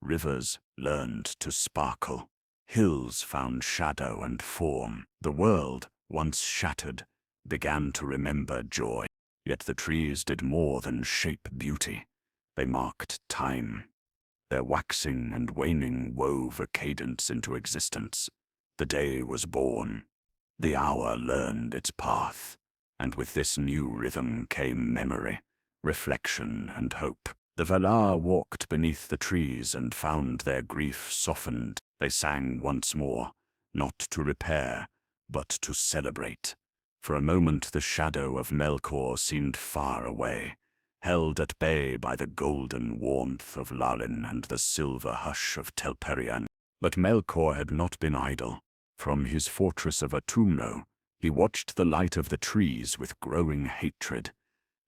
Rivers learned to sparkle. Hills found shadow and form. The world, once shattered, began to remember joy. Yet the trees did more than shape beauty. They marked time. Their waxing and waning wove a cadence into existence. The day was born. The hour learned its path. And with this new rhythm came memory, reflection, and hope. The Valar walked beneath the trees and found their grief softened. They sang once more, not to repair, but to celebrate. For a moment the shadow of Melkor seemed far away, held at bay by the golden warmth of Lálin and the silver hush of Telperion. But Melkor had not been idle. From his fortress of Autumno, he watched the light of the trees with growing hatred.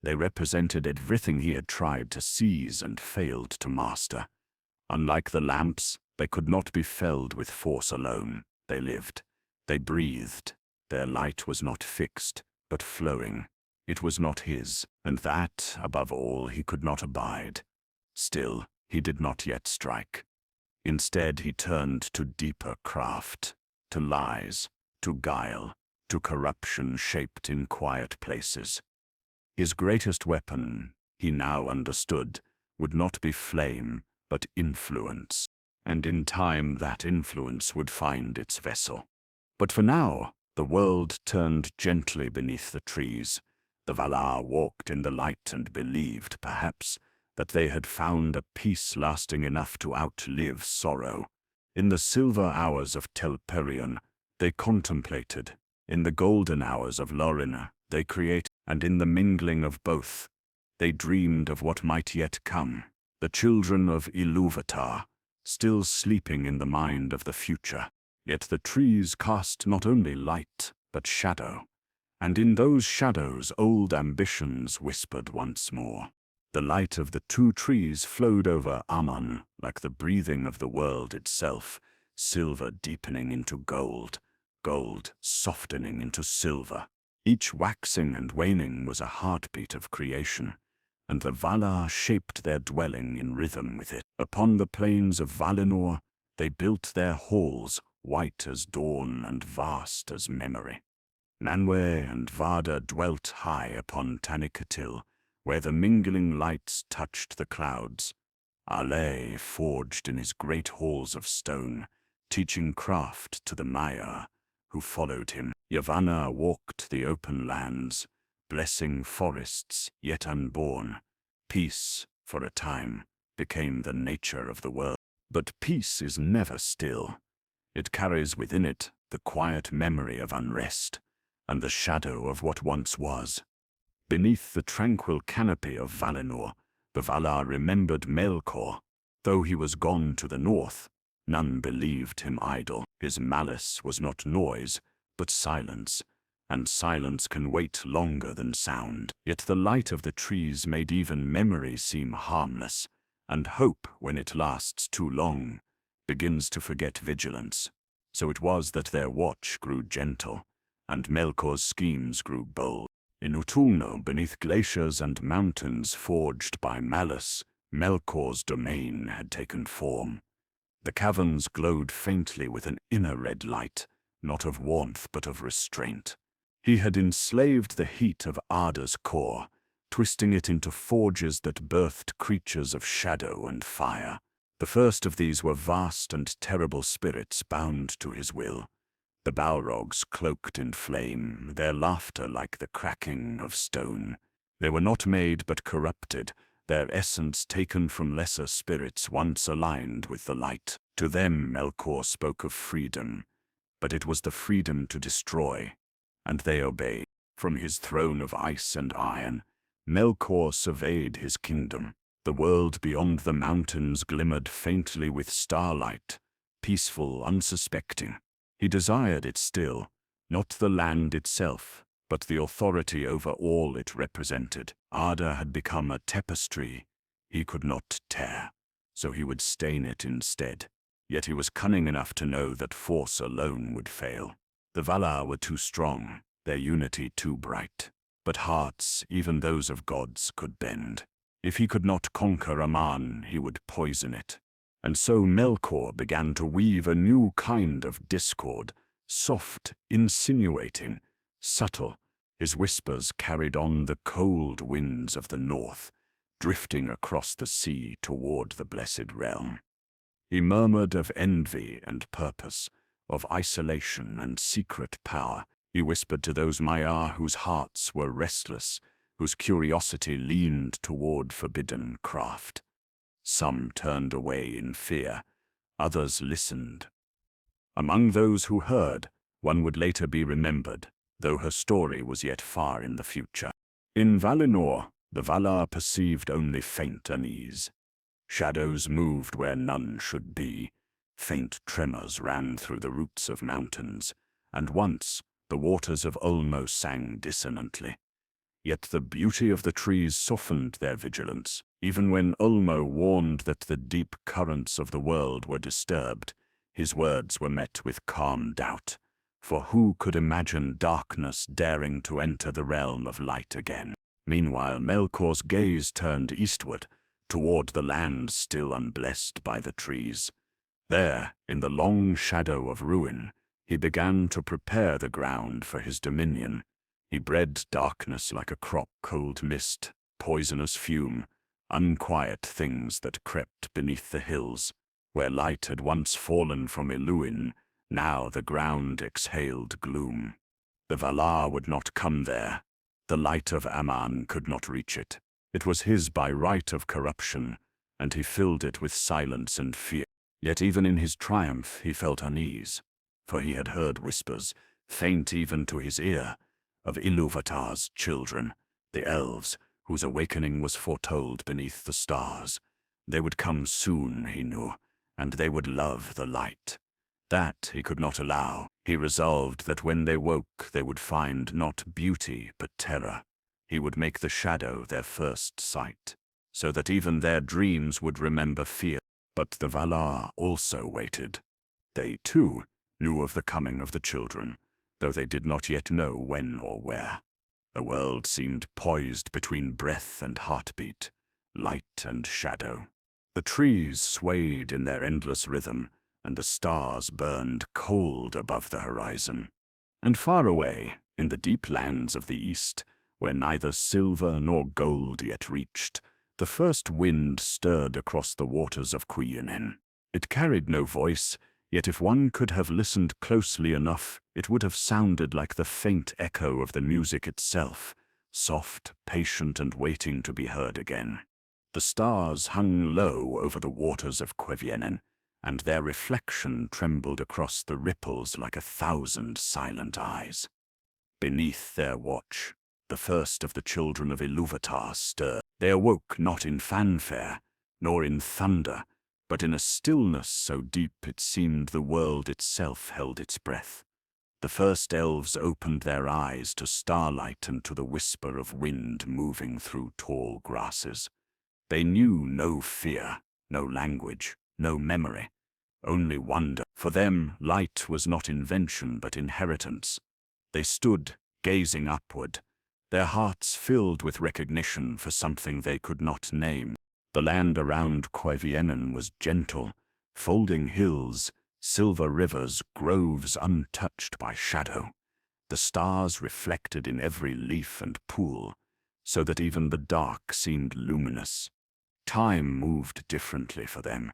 They represented everything he had tried to seize and failed to master. Unlike the lamps, they could not be felled with force alone. They lived. They breathed. Their light was not fixed, but flowing. It was not his, and that, above all, he could not abide. Still, he did not yet strike. Instead, he turned to deeper craft, to lies, to guile, to corruption shaped in quiet places. His greatest weapon, he now understood, would not be flame, but influence. And in time that influence would find its vessel. But for now, the world turned gently beneath the trees. The Valar walked in the light and believed, perhaps, that they had found a peace lasting enough to outlive sorrow. In the silver hours of Telperion, they contemplated. In the golden hours of Lorina, they created. And in the mingling of both, they dreamed of what might yet come. The children of Ilúvatar, still sleeping in the mind of the future. Yet the trees cast not only light, but shadow. And in those shadows old ambitions whispered once more. The light of the two trees flowed over Aman like the breathing of the world itself, silver deepening into gold, gold softening into silver. Each waxing and waning was a heartbeat of creation, and the Valar shaped their dwelling in rhythm with it. Upon the plains of Valinor, they built their halls, white as dawn and vast as memory. Manwë and Vardar dwelt high upon Tanicatil, where the mingling lights touched the clouds. Alé forged in his great halls of stone, teaching craft to the Maiar, who followed him. Yavanna walked the open lands, blessing forests yet unborn. Peace, for a time, became the nature of the world. But peace is never still. It carries within it the quiet memory of unrest, and the shadow of what once was. Beneath the tranquil canopy of Valinor, the Valar remembered Melkor. Though he was gone to the north, none believed him idle. His malice was not noise, but silence, and silence can wait longer than sound. Yet the light of the trees made even memory seem harmless, and hope, when it lasts too long, begins to forget vigilance. So it was that their watch grew gentle, and Melkor's schemes grew bold. In Autumno, beneath glaciers and mountains forged by malice, Melkor's domain had taken form. The caverns glowed faintly with an inner red light, not of warmth but of restraint. He had enslaved the heat of Arda's core, twisting it into forges that birthed creatures of shadow and fire. The first of these were vast and terrible spirits bound to his will. The Balrogs cloaked in flame, their laughter like the cracking of stone. They were not made but corrupted, their essence taken from lesser spirits once aligned with the light. To them Melkor spoke of freedom, but it was the freedom to destroy, and they obeyed. From his throne of ice and iron, Melkor surveyed his kingdom. The world beyond the mountains glimmered faintly with starlight, peaceful, unsuspecting. He desired it still, not the land itself, but the authority over all it represented. Arda had become a tapestry he could not tear, so he would stain it instead. Yet he was cunning enough to know that force alone would fail. The Valar were too strong, their unity too bright. But hearts, even those of gods, could bend. If he could not conquer a man, he would poison it. And so Melkor began to weave a new kind of discord, soft, insinuating, subtle. His whispers carried on the cold winds of the north, drifting across the sea toward the blessed realm. He murmured of envy and purpose, of isolation and secret power. He whispered to those Maiar whose hearts were restless, whose curiosity leaned toward forbidden craft. Some turned away in fear, others listened. Among those who heard, one would later be remembered, though her story was yet far in the future. In Valinor, the Valar perceived only faint unease. Shadows moved where none should be. Faint tremors ran through the roots of mountains, and once the waters of Ulmo sang dissonantly. Yet the beauty of the trees softened their vigilance. Even when Ulmo warned that the deep currents of the world were disturbed, his words were met with calm doubt. For who could imagine darkness daring to enter the realm of light again? Meanwhile, Melkor's gaze turned eastward, toward the land still unblessed by the trees. There, in the long shadow of ruin, he began to prepare the ground for his dominion. He bred darkness like a crop, cold mist, poisonous fume, unquiet things that crept beneath the hills. Where light had once fallen from Iluin, now the ground exhaled gloom. The Valar would not come there. The light of Aman could not reach it. It was his by right of corruption, and he filled it with silence and fear. Yet even in his triumph he felt unease, for he had heard whispers, faint even to his ear, of Ilúvatar's children, the elves, whose awakening was foretold beneath the stars. They would come soon, he knew, and they would love the light. That he could not allow. He resolved that when they woke they would find not beauty but terror. He would make the shadow their first sight, so that even their dreams would remember fear. But the Valar also waited. They, too, knew of the coming of the children, though they did not yet know when or where. The world seemed poised between breath and heartbeat, light and shadow. The trees swayed in their endless rhythm, and the stars burned cold above the horizon. And far away, in the deep lands of the east, where neither silver nor gold yet reached, the first wind stirred across the waters of Cuirenin. It carried no voice, yet if one could have listened closely enough, it would have sounded like the faint echo of the music itself, soft, patient, and waiting to be heard again. The stars hung low over the waters of Cuirenin, and their reflection trembled across the ripples like 1,000 silent eyes. Beneath their watch, the first of the children of Ilúvatar stirred. They awoke not in fanfare, nor in thunder, but in a stillness so deep it seemed the world itself held its breath. The first elves opened their eyes to starlight and to the whisper of wind moving through tall grasses. They knew no fear, no language, no memory, only wonder. For them, light was not invention but inheritance. They stood, gazing upward, their hearts filled with recognition for something they could not name. The land around Cuirenin was gentle, folding hills, silver rivers, groves untouched by shadow. The stars reflected in every leaf and pool, so that even the dark seemed luminous. Time moved differently for them,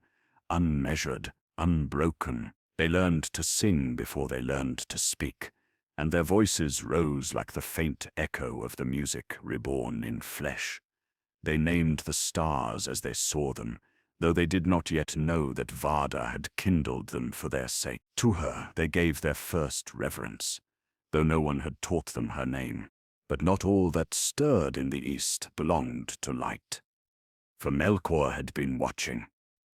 unmeasured, unbroken. They learned to sing before they learned to speak, and their voices rose like the faint echo of the music reborn in flesh. They named the stars as they saw them, though they did not yet know that Varda had kindled them for their sake. To her they gave their first reverence, though no one had taught them her name. But not all that stirred in the east belonged to light. For Melkor had been watching.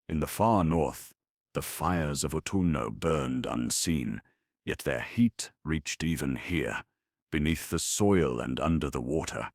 In the far north, the fires of Utumno burned unseen, yet their heat reached even here, beneath the soil and under the water.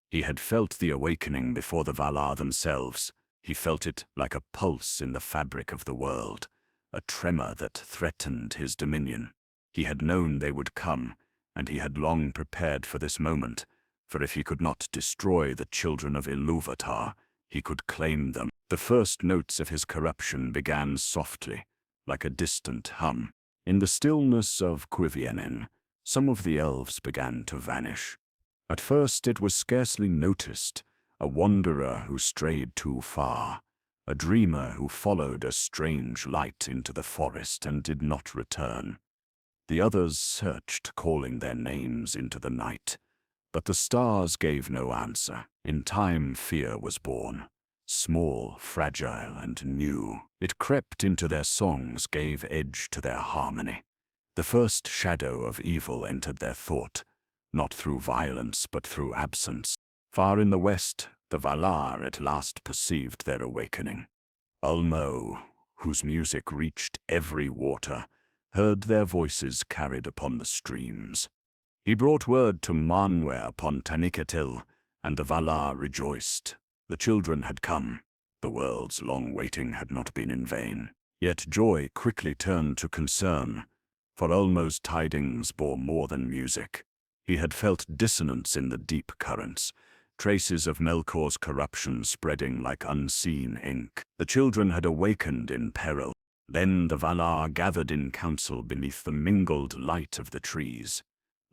He had felt the awakening before the Valar themselves. He felt it like a pulse in the fabric of the world, a tremor that threatened his dominion. He had known they would come, and he had long prepared for this moment, For if he could not destroy the children of Ilúvatar, he could claim them. The first notes of his corruption began softly, like a distant hum. In the stillness of Cuiviénen, some of the elves began to vanish. At first it was scarcely noticed, a wanderer who strayed too far, a dreamer who followed a strange light into the forest and did not return. The others searched, calling their names into the night, but the stars gave no answer. In time fear was born, small, fragile, and new. It crept into their songs, gave edge to their harmony. The first shadow of evil entered their thought, not through violence but through absence. Far in the west, the Valar at last perceived their awakening. Ulmo, whose music reached every water, heard their voices carried upon the streams. He brought word to Manwë upon Taniquetil, and the Valar rejoiced. The children had come. The world's long waiting had not been in vain. Yet joy quickly turned to concern, for Ulmo's tidings bore more than music. He had felt dissonance in the deep currents, traces of Melkor's corruption spreading like unseen ink. The children had awakened in peril. Then the Valar gathered in council beneath the mingled light of the trees.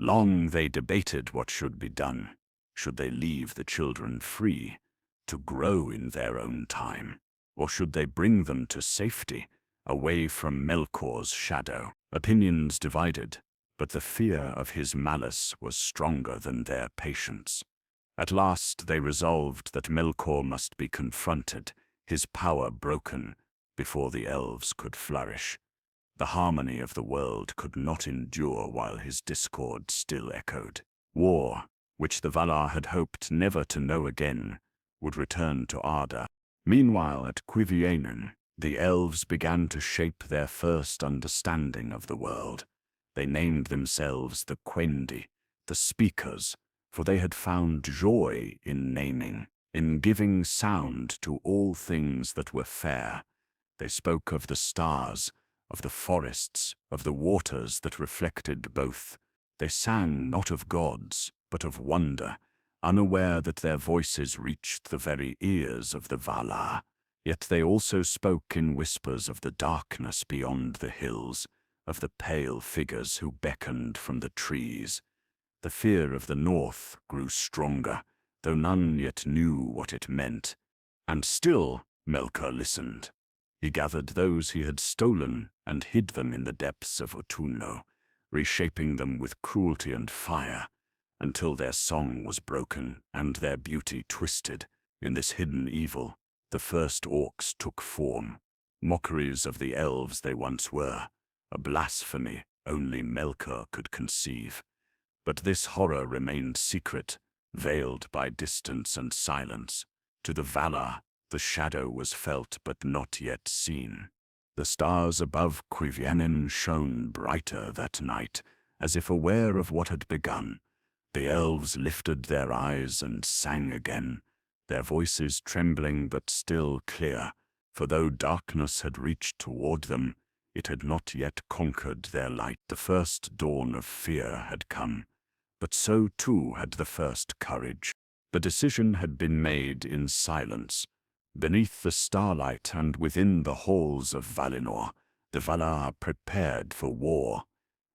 Long they debated what should be done. Should they leave the children free, to grow in their own time? Or should they bring them to safety, away from Melkor's shadow? Opinions divided, but the fear of his malice was stronger than their patience. At last they resolved that Melkor must be confronted, his power broken, before the elves could flourish. The harmony of the world could not endure while his discord still echoed. War, which the Valar had hoped never to know again, would return to Arda. Meanwhile at Cuiviénen, the elves began to shape their first understanding of the world. They named themselves the Quendi, the Speakers, for they had found joy in naming, in giving sound to all things that were fair. They spoke of the stars, of the forests, of the waters that reflected both. They sang not of gods, but of wonder, unaware that their voices reached the very ears of the Valar. Yet they also spoke in whispers of the darkness beyond the hills, of the pale figures who beckoned from the trees. The fear of the north grew stronger, though none yet knew what it meant. And still Melkor listened. He gathered those he had stolen and hid them in the depths of Utumno, reshaping them with cruelty and fire, until their song was broken and their beauty twisted. In this hidden evil, the first orcs took form, mockeries of the elves they once were, a blasphemy only Melkor could conceive. But this horror remained secret, veiled by distance and silence. To the Valar, the shadow was felt but not yet seen. The stars above Cuiviénen shone brighter that night, as if aware of what had begun. The elves lifted their eyes and sang again, their voices trembling but still clear, for though darkness had reached toward them, it had not yet conquered their light. The first dawn of fear had come, but so too had the first courage. The decision had been made in silence. Beneath the starlight and within the halls of Valinor, the Valar prepared for war.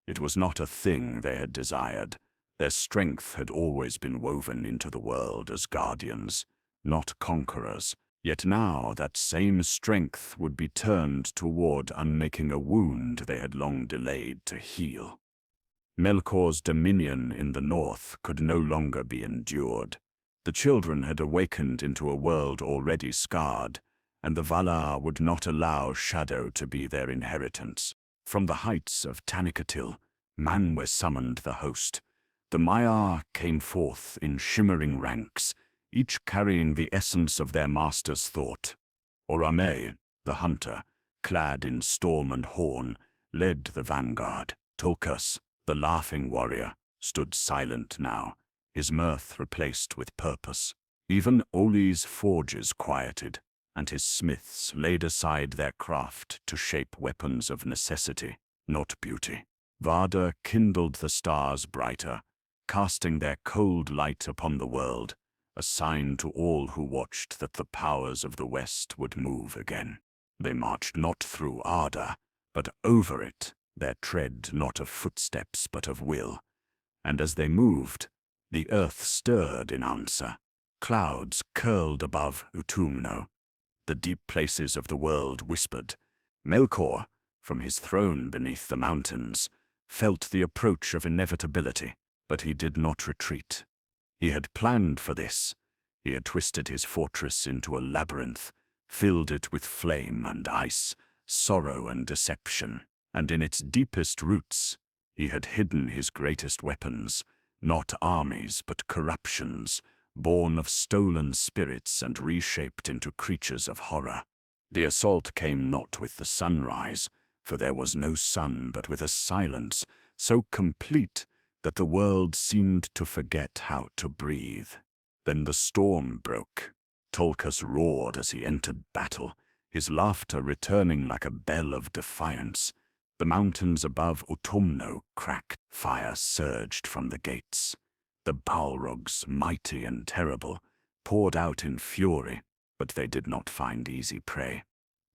It was not a thing they had desired. Their strength had always been woven into the world as guardians, not conquerors. Yet now that same strength would be turned toward unmaking a wound they had long delayed to heal. Melkor's dominion in the north could no longer be endured. The children had awakened into a world already scarred, and the Valar would not allow shadow to be their inheritance. From the heights of Taniquetil, Manwë summoned the host. The Maiar came forth in shimmering ranks, each carrying the essence of their master's thought. Orome, the hunter, clad in storm and horn, led the vanguard. Tulkas, the laughing warrior, stood silent now, his mirth replaced with purpose. Even Oli's forges quieted, and his smiths laid aside their craft to shape weapons of necessity, not beauty. Vardar kindled the stars brighter, casting their cold light upon the world, a sign to all who watched that the powers of the West would move again. They marched not through Arda, but over it, their tread not of footsteps but of will. And as they moved, the earth stirred in answer. Clouds curled above Utumno. The deep places of the world whispered. Melkor, from his throne beneath the mountains, felt the approach of inevitability, but he did not retreat. He had planned for this. He had twisted his fortress into a labyrinth, filled it with flame and ice, sorrow and deception, and in its deepest roots, he had hidden his greatest weapons, not armies but corruptions, born of stolen spirits and reshaped into creatures of horror. The assault came not with the sunrise, for there was no sun, but with a silence so complete that the world seemed to forget how to breathe. Then the storm broke. Tulkas roared as he entered battle, his laughter returning like a bell of defiance. The mountains above Utumno cracked. Fire surged from the gates. The Balrogs, mighty and terrible, poured out in fury, but they did not find easy prey.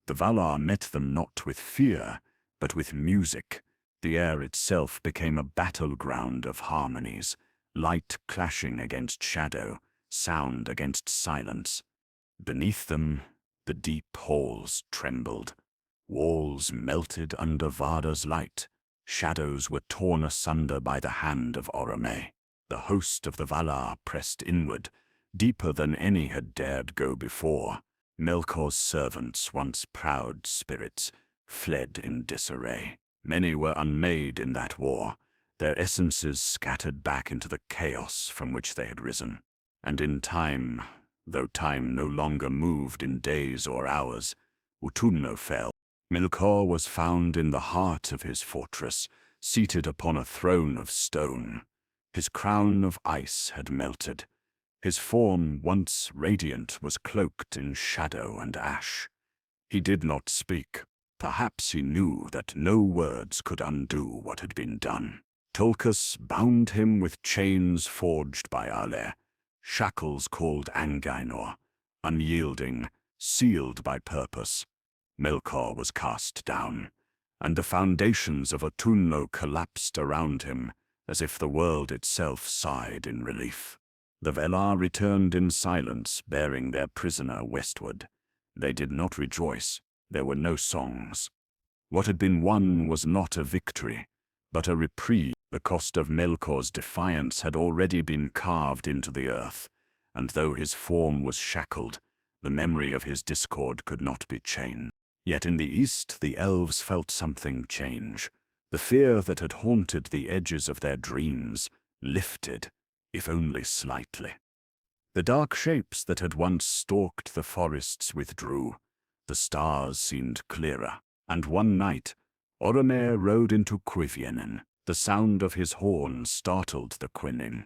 The Valar met them not with fear, but with music. The air itself became a battleground of harmonies, light clashing against shadow, sound against silence. Beneath them, the deep halls trembled. Walls melted under Varda's light. Shadows were torn asunder by the hand of Orome. The host of the Valar pressed inward, deeper than any had dared go before. Melkor's servants, once proud spirits, fled in disarray. Many were unmade in that war, their essences scattered back into the chaos from which they had risen. And in time, though time no longer moved in days or hours, Utumno fell. Melkor was found in the heart of his fortress, seated upon a throne of stone. His crown of ice had melted. His form, once radiant, was cloaked in shadow and ash. He did not speak. Perhaps he knew that no words could undo what had been done. Tulkas bound him with chains forged by Ale, shackles called Angainor, unyielding, sealed by purpose. Melkor was cast down, and the foundations of Utumno collapsed around him, as if the world itself sighed in relief. The Valar returned in silence, bearing their prisoner westward. They did not rejoice. There were no songs. What had been won was not a victory, but a reprieve. The cost of Melkor's defiance had already been carved into the earth, and though his form was shackled, the memory of his discord could not be chained. Yet in the east the elves felt something change. The fear that had haunted the edges of their dreams lifted, if only slightly. The dark shapes that had once stalked the forests withdrew. The stars seemed clearer, and one night, Orome rode into Cuiviénen. The sound of his horn startled the Quinin,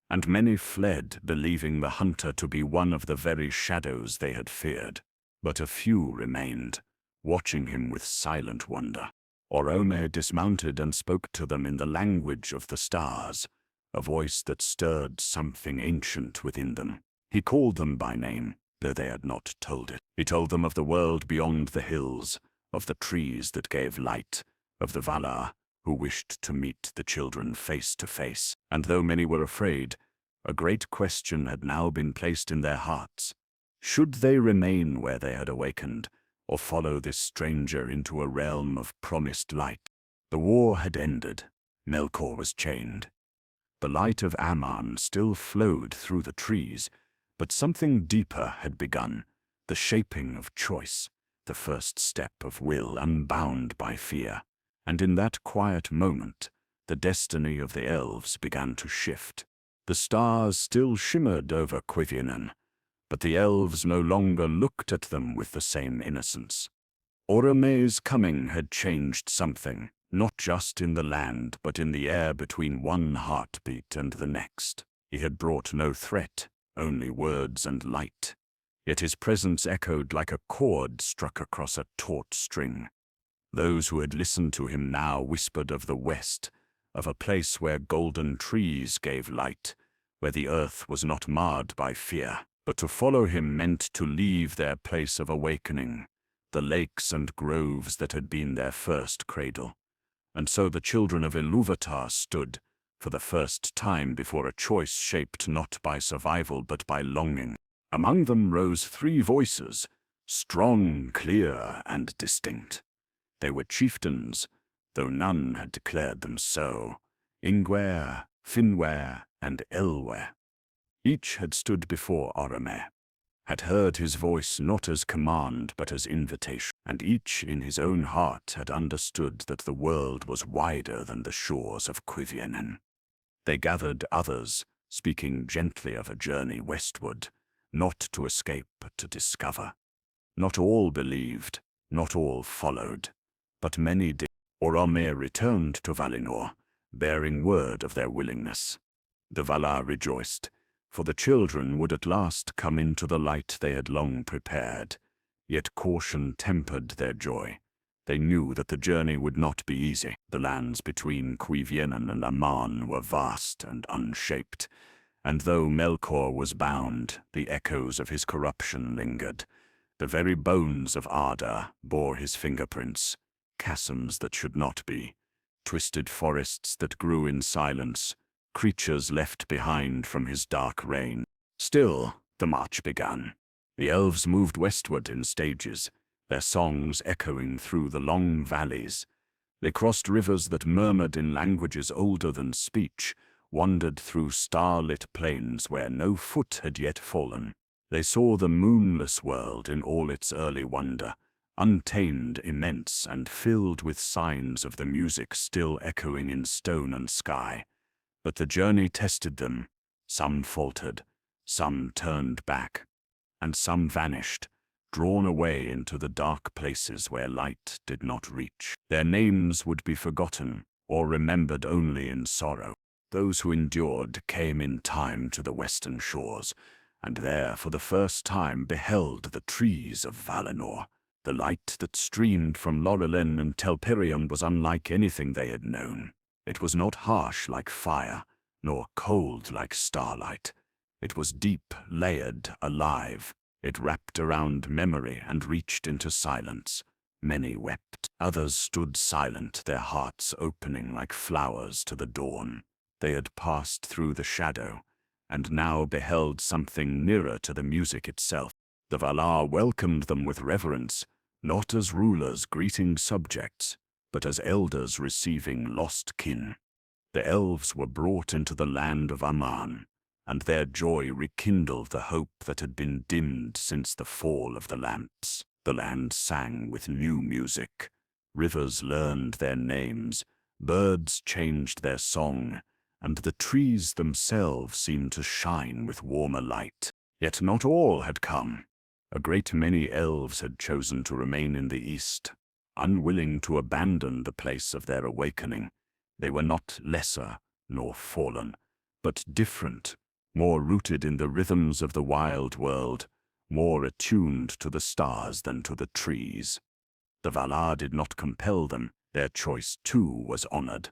and many fled, believing the hunter to be one of the very shadows they had feared. But a few remained, watching him with silent wonder. Orome dismounted and spoke to them in the language of the stars, a voice that stirred something ancient within them. He called them by name, though they had not told it. He told them of the world beyond the hills, of the trees that gave light, of the Valar, who wished to meet the children face to face. And though many were afraid, a great question had now been placed in their hearts. Should they remain where they had awakened, or follow this stranger into a realm of promised light? The war had ended. Melkor was chained. The light of Aman still flowed through the trees, but something deeper had begun, the shaping of choice, the first step of will unbound by fear. And in that quiet moment, the destiny of the elves began to shift. The stars still shimmered over Cuiviénen, but the elves no longer looked at them with the same innocence. Orome's coming had changed something, not just in the land, but in the air between one heartbeat and the next. He had brought no threat, only words and light. Yet his presence echoed like a chord struck across a taut string. Those who had listened to him now whispered of the West, of a place where golden trees gave light, where the earth was not marred by fear. But to follow him meant to leave their place of awakening, the lakes and groves that had been their first cradle. And so the children of Iluvatar stood, for the first time, before a choice shaped not by survival but by longing. Among them rose 3 voices, strong, clear, and distinct. They were chieftains, though none had declared them so: Ingwer, Finwer, and Elwer. Each had stood before Orome, had heard his voice not as command but as invitation, and each in his own heart had understood that the world was wider than the shores of Cuivienen. They gathered others, speaking gently of a journey westward, not to escape but to discover. Not all believed, not all followed, but many did. Orome returned to Valinor, bearing word of their willingness. The Valar rejoiced, for the children would at last come into the light they had long prepared. Yet caution tempered their joy. They knew that the journey would not be easy. The lands between Cuivienen and Aman were vast and unshaped, and though Melkor was bound, the echoes of his corruption lingered. The very bones of Arda bore his fingerprints, chasms that should not be, twisted forests that grew in silence, creatures left behind from his dark reign. Still, the march began. The elves moved westward in stages, their songs echoing through the long valleys. They crossed rivers that murmured in languages older than speech, wandered through starlit plains where no foot had yet fallen. They saw the moonless world in all its early wonder, untamed, immense, and filled with signs of the music still echoing in stone and sky. But the journey tested them. Some faltered, some turned back, and some vanished, drawn away into the dark places where light did not reach. Their names would be forgotten, or remembered only in sorrow. Those who endured came in time to the western shores, and there for the first time beheld the trees of Valinor. The light that streamed from Lorelin and Telperion was unlike anything they had known. It was not harsh like fire, nor cold like starlight. It was deep, layered, alive. It wrapped around memory and reached into silence. Many wept. Others stood silent, their hearts opening like flowers to the dawn. They had passed through the shadow, and now beheld something nearer to the music itself. The Valar welcomed them with reverence, not as rulers greeting subjects, but as elders receiving lost kin. The elves were brought into the land of Aman, and their joy rekindled the hope that had been dimmed since the fall of the lamps. The land sang with new music. Rivers learned their names, birds changed their song, and the trees themselves seemed to shine with warmer light. Yet not all had come. A great many elves had chosen to remain in the east, unwilling to abandon the place of their awakening. They were not lesser nor fallen, but different, more rooted in the rhythms of the wild world, more attuned to the stars than to the trees. The Valar did not compel them. Their choice too was honored.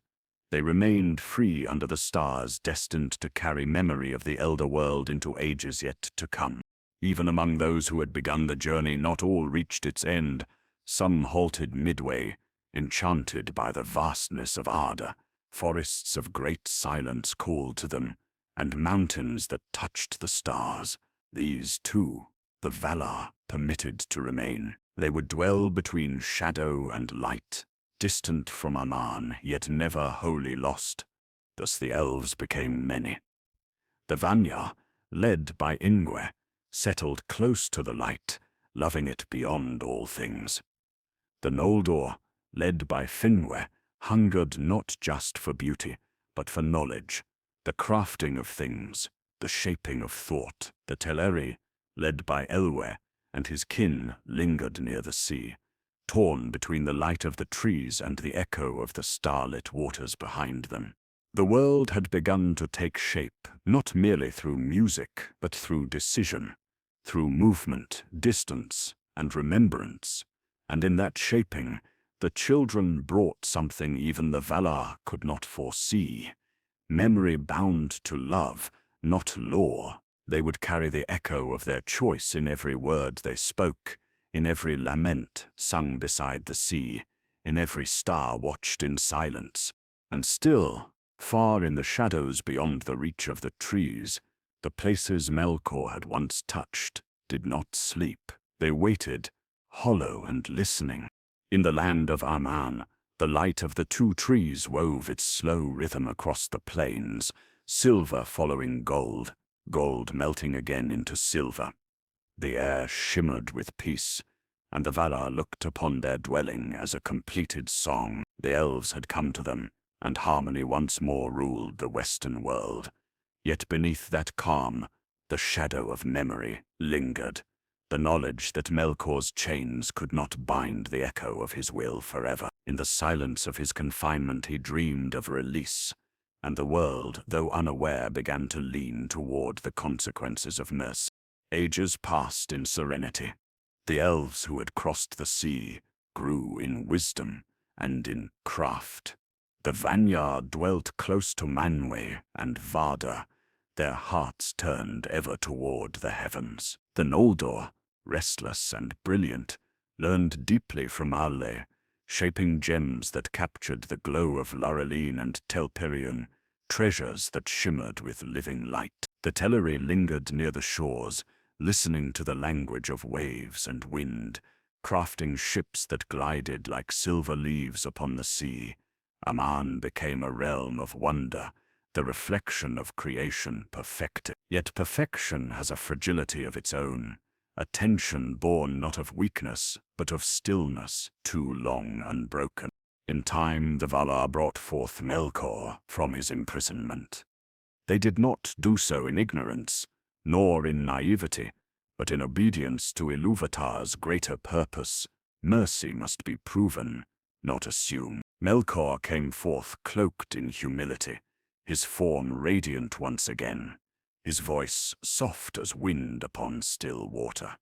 They remained free under the stars, destined to carry memory of the elder world into ages yet to come. Even among those who had begun the journey, not all reached its end. Some halted midway, enchanted by the vastness of Arda. Forests of great silence called to them, and mountains that touched the stars. These, too, the Valar permitted to remain. They would dwell between shadow and light, distant from Aman, yet never wholly lost. Thus the elves became many. The Vanya, led by Ingwe, settled close to the light, loving it beyond all things. The Noldor, led by Finwë, hungered not just for beauty, but for knowledge, the crafting of things, the shaping of thought. The Teleri, led by Elwë and his kin, lingered near the sea, torn between the light of the trees and the echo of the starlit waters behind them. The world had begun to take shape, not merely through music, but through decision, through movement, distance, and remembrance. And in that shaping, The children brought something even the Valar could not foresee. Memory bound to love, not lore. They would carry the echo of their choice in every word they spoke, in every lament sung beside the sea, in every star watched in silence. And still, far in the shadows beyond the reach of the trees, the places Melkor had once touched did not sleep. They waited, hollow and listening. In the land of Aman, the light of the two trees wove its slow rhythm across the plains, silver following gold, gold melting again into silver. The air shimmered with peace, and the Valar looked upon their dwelling as a completed song. The elves had come to them, and harmony once more ruled the western world. Yet beneath that calm, the shadow of memory lingered, the knowledge that Melkor's chains could not bind the echo of his will forever. In the silence of his confinement he dreamed of release, and the world, though unaware, began to lean toward the consequences of mercy. Ages passed in serenity. The elves who had crossed the sea grew in wisdom and in craft. The Vanyar dwelt close to Manwë and Varda, their hearts turned ever toward the heavens. The Noldor, restless and brilliant, learned deeply from Alle, shaping gems that captured the glow of Lorelin and Telperion, treasures that shimmered with living light. The Teleri lingered near the shores, listening to the language of waves and wind, crafting ships that glided like silver leaves upon the sea. Aman became a realm of wonder, the reflection of creation perfected. Yet perfection has a fragility of its own, a tension born not of weakness, but of stillness, too long unbroken. In time the Valar brought forth Melkor from his imprisonment. They did not do so in ignorance, nor in naivety, but in obedience to Ilúvatar's greater purpose. Mercy must be proven, not assumed. Melkor came forth cloaked in humility, his form radiant once again, his voice soft as wind upon still water.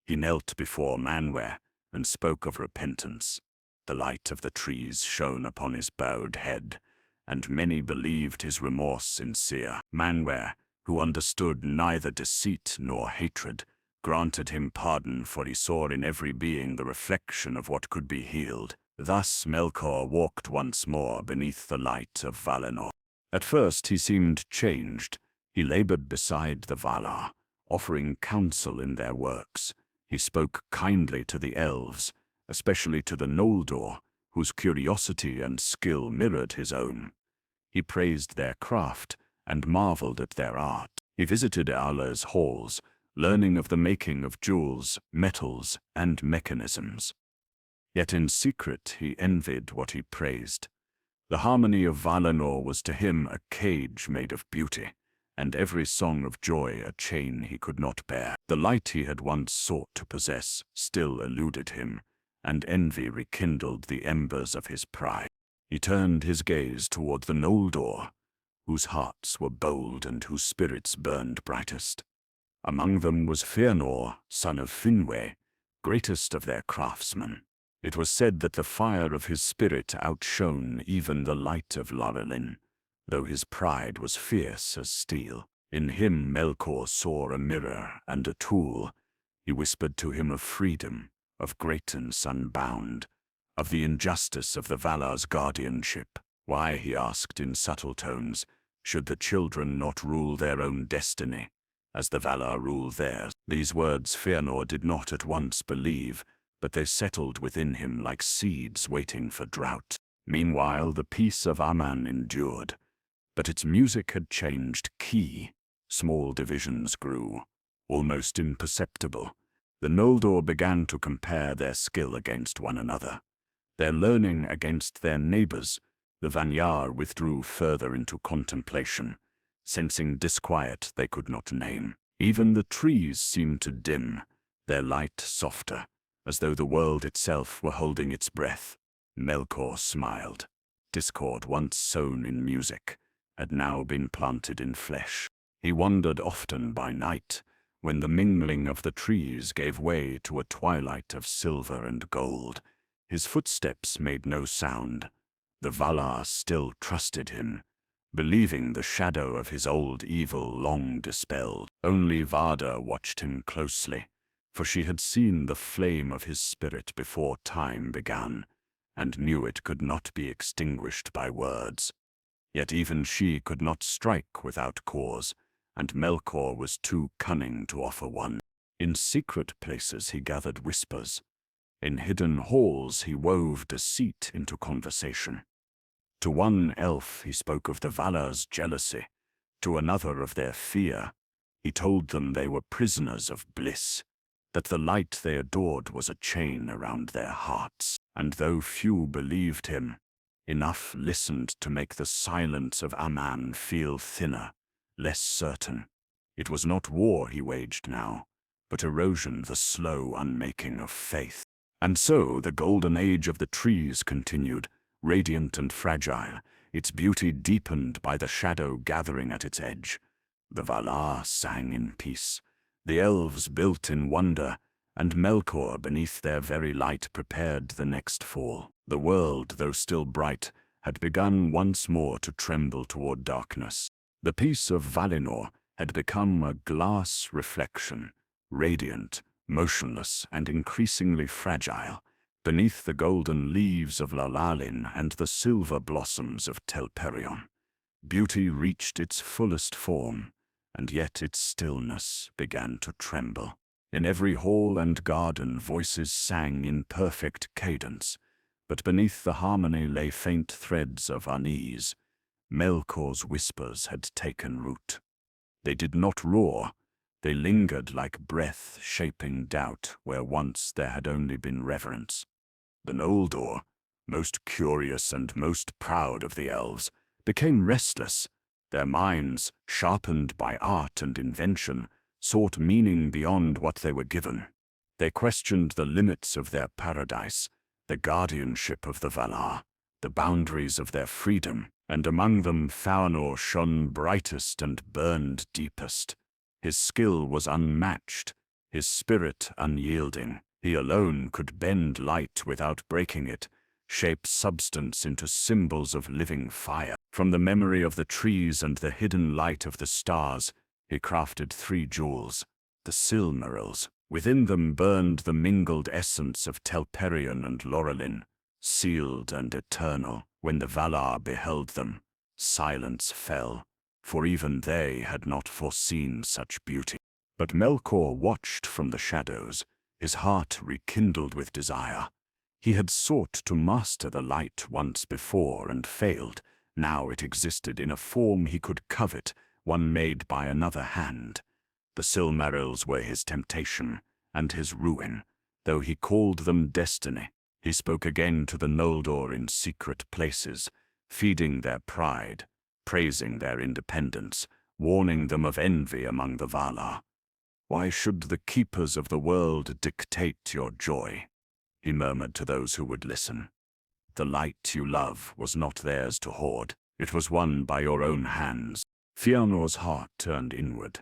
He knelt before Manwë and spoke of repentance. The light of the trees shone upon his bowed head, and many believed his remorse sincere. Manwë, who understood neither deceit nor hatred, granted him pardon, for he saw in every being the reflection of what could be healed. Thus Melkor walked once more beneath the light of Valinor. At first he seemed changed. He labored beside the Valar, offering counsel in their works. He spoke kindly to the elves, especially to the Noldor, whose curiosity and skill mirrored his own. He praised their craft and marveled at their art. He visited Alle's halls, learning of the making of jewels, metals, and mechanisms. Yet in secret he envied what he praised. The harmony of Valinor was to him a cage made of beauty, and every song of joy a chain he could not bear. The light he had once sought to possess still eluded him, and envy rekindled the embers of his pride. He turned his gaze toward the Noldor, whose hearts were bold and whose spirits burned brightest. Among them was Fëanor, son of Finwë, greatest of their craftsmen. It was said that the fire of his spirit outshone even the light of Lorelin, though his pride was fierce as steel. In him Melkor saw a mirror and a tool. He whispered to him of freedom, of greatness unbound, of the injustice of the Valar's guardianship. Why, he asked in subtle tones, should the children not rule their own destiny, as the Valar rule theirs? These words Fëanor did not at once believe, but they settled within him like seeds waiting for drought. Meanwhile the peace of Aman endured, but its music had changed key. Small divisions grew, almost imperceptible. The Noldor began to compare their skill against one another, their learning against their neighbors. The Vanyar withdrew further into contemplation, sensing disquiet they could not name. Even the trees seemed to dim, their light softer, as though the world itself were holding its breath. Melkor smiled. Discord, once sown in music, had now been planted in flesh. He wandered often by night, when the mingling of the trees gave way to a twilight of silver and gold. His footsteps made no sound. The Valar still trusted him, believing the shadow of his old evil long dispelled. Only Varda watched him closely, for she had seen the flame of his spirit before time began, and knew it could not be extinguished by words. Yet even she could not strike without cause, and Melkor was too cunning to offer one. In secret places he gathered whispers. In hidden halls he wove deceit into conversation. To one elf he spoke of the Valar's jealousy, to another of their fear. He told them they were prisoners of bliss, that the light they adored was a chain around their hearts. And though few believed him, enough listened to make the silence of Aman feel thinner, less certain. It was not war he waged now, but erosion, the slow unmaking of faith. And so the golden age of the trees continued, radiant and fragile, its beauty deepened by the shadow gathering at its edge. The Valar sang in peace, the elves built in wonder, and Melkor beneath their very light prepared the next fall. The world, though still bright, had begun once more to tremble toward darkness. The peace of Valinor had become a glass reflection, radiant, motionless, and increasingly fragile, beneath the golden leaves of Lalalin and the silver blossoms of Telperion. Beauty reached its fullest form, and yet its stillness began to tremble. In every hall and garden voices sang in perfect cadence, but beneath the harmony lay faint threads of unease. Melkor's whispers had taken root. They did not roar. They lingered like breath shaping doubt where once there had only been reverence. The Noldor, most curious and most proud of the elves, became restless. Their minds, sharpened by art and invention, sought meaning beyond what they were given. They questioned the limits of their paradise, the guardianship of the Valar, the boundaries of their freedom, and among them Fëanor shone brightest and burned deepest. His skill was unmatched, his spirit unyielding. He alone could bend light without breaking it, shape substance into symbols of living fire. From the memory of the trees and the hidden light of the stars, he crafted 3 jewels, the Silmarils. Within them burned the mingled essence of Telperion and Lorelin, sealed and eternal. When the Valar beheld them, silence fell, for even they had not foreseen such beauty. But Melkor watched from the shadows, his heart rekindled with desire. He had sought to master the light once before and failed. Now it existed in a form he could covet, one made by another hand. The Silmarils were his temptation and his ruin, though he called them destiny. He spoke again to the Noldor in secret places, feeding their pride, praising their independence, warning them of envy among the Valar. "Why should the keepers of the world dictate your joy?" he murmured to those who would listen. "The light you love was not theirs to hoard. It was won by your own hands." Fëanor's heart turned inward.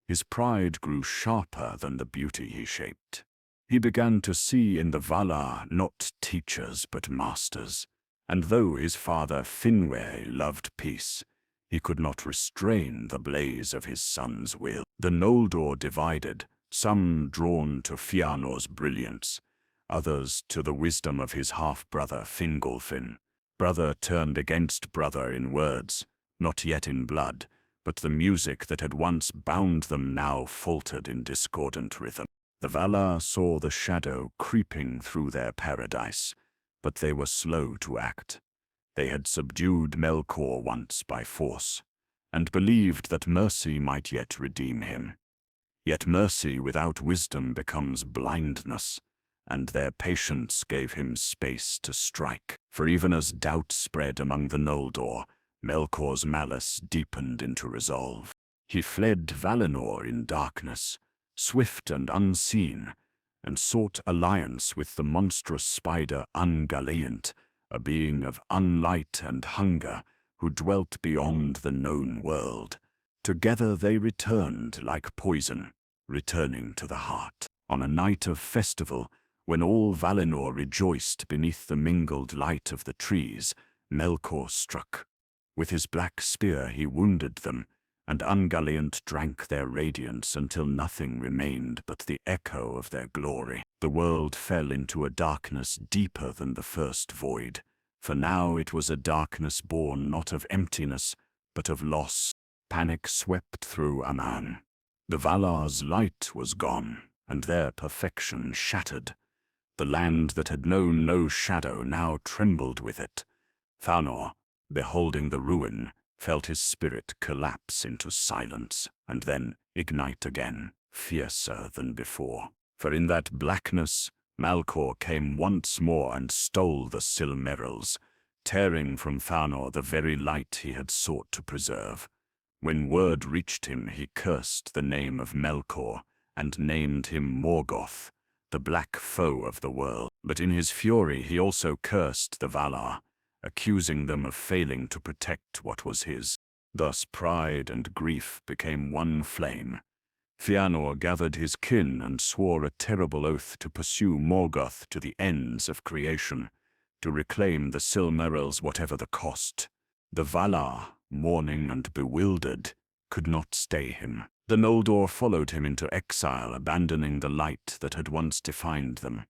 His pride grew sharper than the beauty he shaped. He began to see in the Valar not teachers but masters, and though his father Finwë loved peace, he could not restrain the blaze of his son's will. The Noldor divided, some drawn to Fëanor's brilliance, others to the wisdom of his half-brother Fingolfin. Brother turned against brother in words, not yet in blood, but the music that had once bound them now faltered in discordant rhythm. The Valar saw the shadow creeping through their paradise, but they were slow to act. They had subdued Melkor once by force, and believed that mercy might yet redeem him. Yet mercy without wisdom becomes blindness, and their patience gave him space to strike. For even as doubt spread among the Noldor, Melkor's malice deepened into resolve. He fled Valinor in darkness, swift and unseen, and sought alliance with the monstrous spider Ungoliant, a being of unlight and hunger who dwelt beyond the known world. Together they returned like poison, returning to the heart. On a night of festival, When all Valinor rejoiced beneath the mingled light of the trees, Melkor struck. With his black spear he wounded them, and Ungoliant drank their radiance until nothing remained but the echo of their glory. The world fell into a darkness deeper than the first void, for now it was a darkness born not of emptiness, but of loss. Panic swept through Aman. The Valar's light was gone, and their perfection shattered. The land that had known no shadow now trembled with it. Thanor, beholding the ruin, felt his spirit collapse into silence, and then ignite again, fiercer than before. For in that blackness, Melkor came once more and stole the Silmarils, tearing from Thanor the very light he had sought to preserve. When word reached him, he cursed the name of Melkor, and named him Morgoth, the black foe of the world. But in his fury he also cursed the Valar, accusing them of failing to protect what was his. Thus pride and grief became one flame. Fëanor gathered his kin and swore a terrible oath to pursue Morgoth to the ends of creation, to reclaim the Silmarils whatever the cost. The Valar, mourning and bewildered, could not stay him. The Noldor followed him into exile, abandoning the light that had once defined them.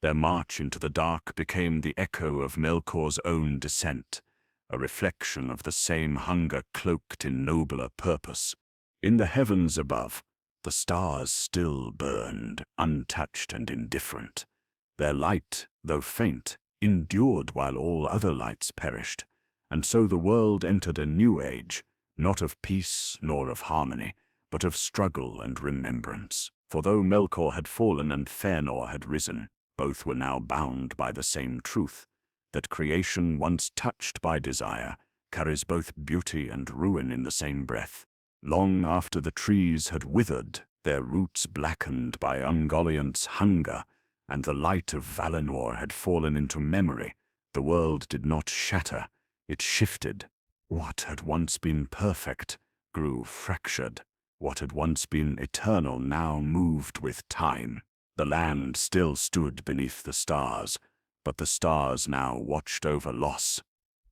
Their march into the dark became the echo of Melkor's own descent, a reflection of the same hunger cloaked in nobler purpose. In the heavens above, the stars still burned, untouched and indifferent. Their light, though faint, endured while all other lights perished, and so the world entered a new age, not of peace nor of harmony, but of struggle and remembrance. For though Melkor had fallen and Fëanor had risen, both were now bound by the same truth, that creation once touched by desire carries both beauty and ruin in the same breath. Long after the trees had withered, their roots blackened by Ungoliant's hunger, and the light of Valinor had fallen into memory, the world did not shatter, it shifted. What had once been perfect grew fractured. What had once been eternal now moved with time. The land still stood beneath the stars, but the stars now watched over loss.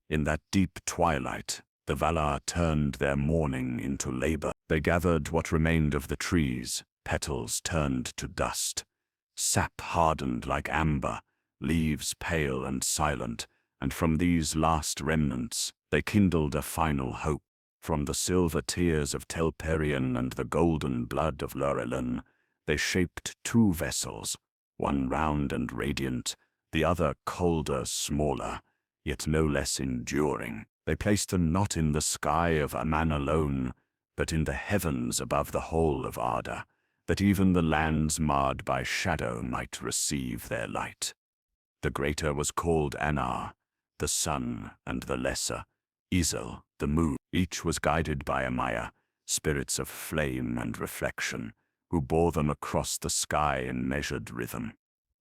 In that deep twilight, the Valar turned their mourning into labor. They gathered what remained of the trees, petals turned to dust. Sap hardened like amber, leaves pale and silent, and from these last remnants, they kindled a final hope. From the silver tears of Telperion and the golden blood of Lorelin, they shaped two vessels, one round and radiant, the other colder, smaller, yet no less enduring. They placed them not in the sky of Aman alone, but in the heavens above the whole of Arda, that even the lands marred by shadow might receive their light. The greater was called Anar, the sun, and the lesser, Isel, the moon. Each was guided by Amaya, spirits of flame and reflection, who bore them across the sky in measured rhythm.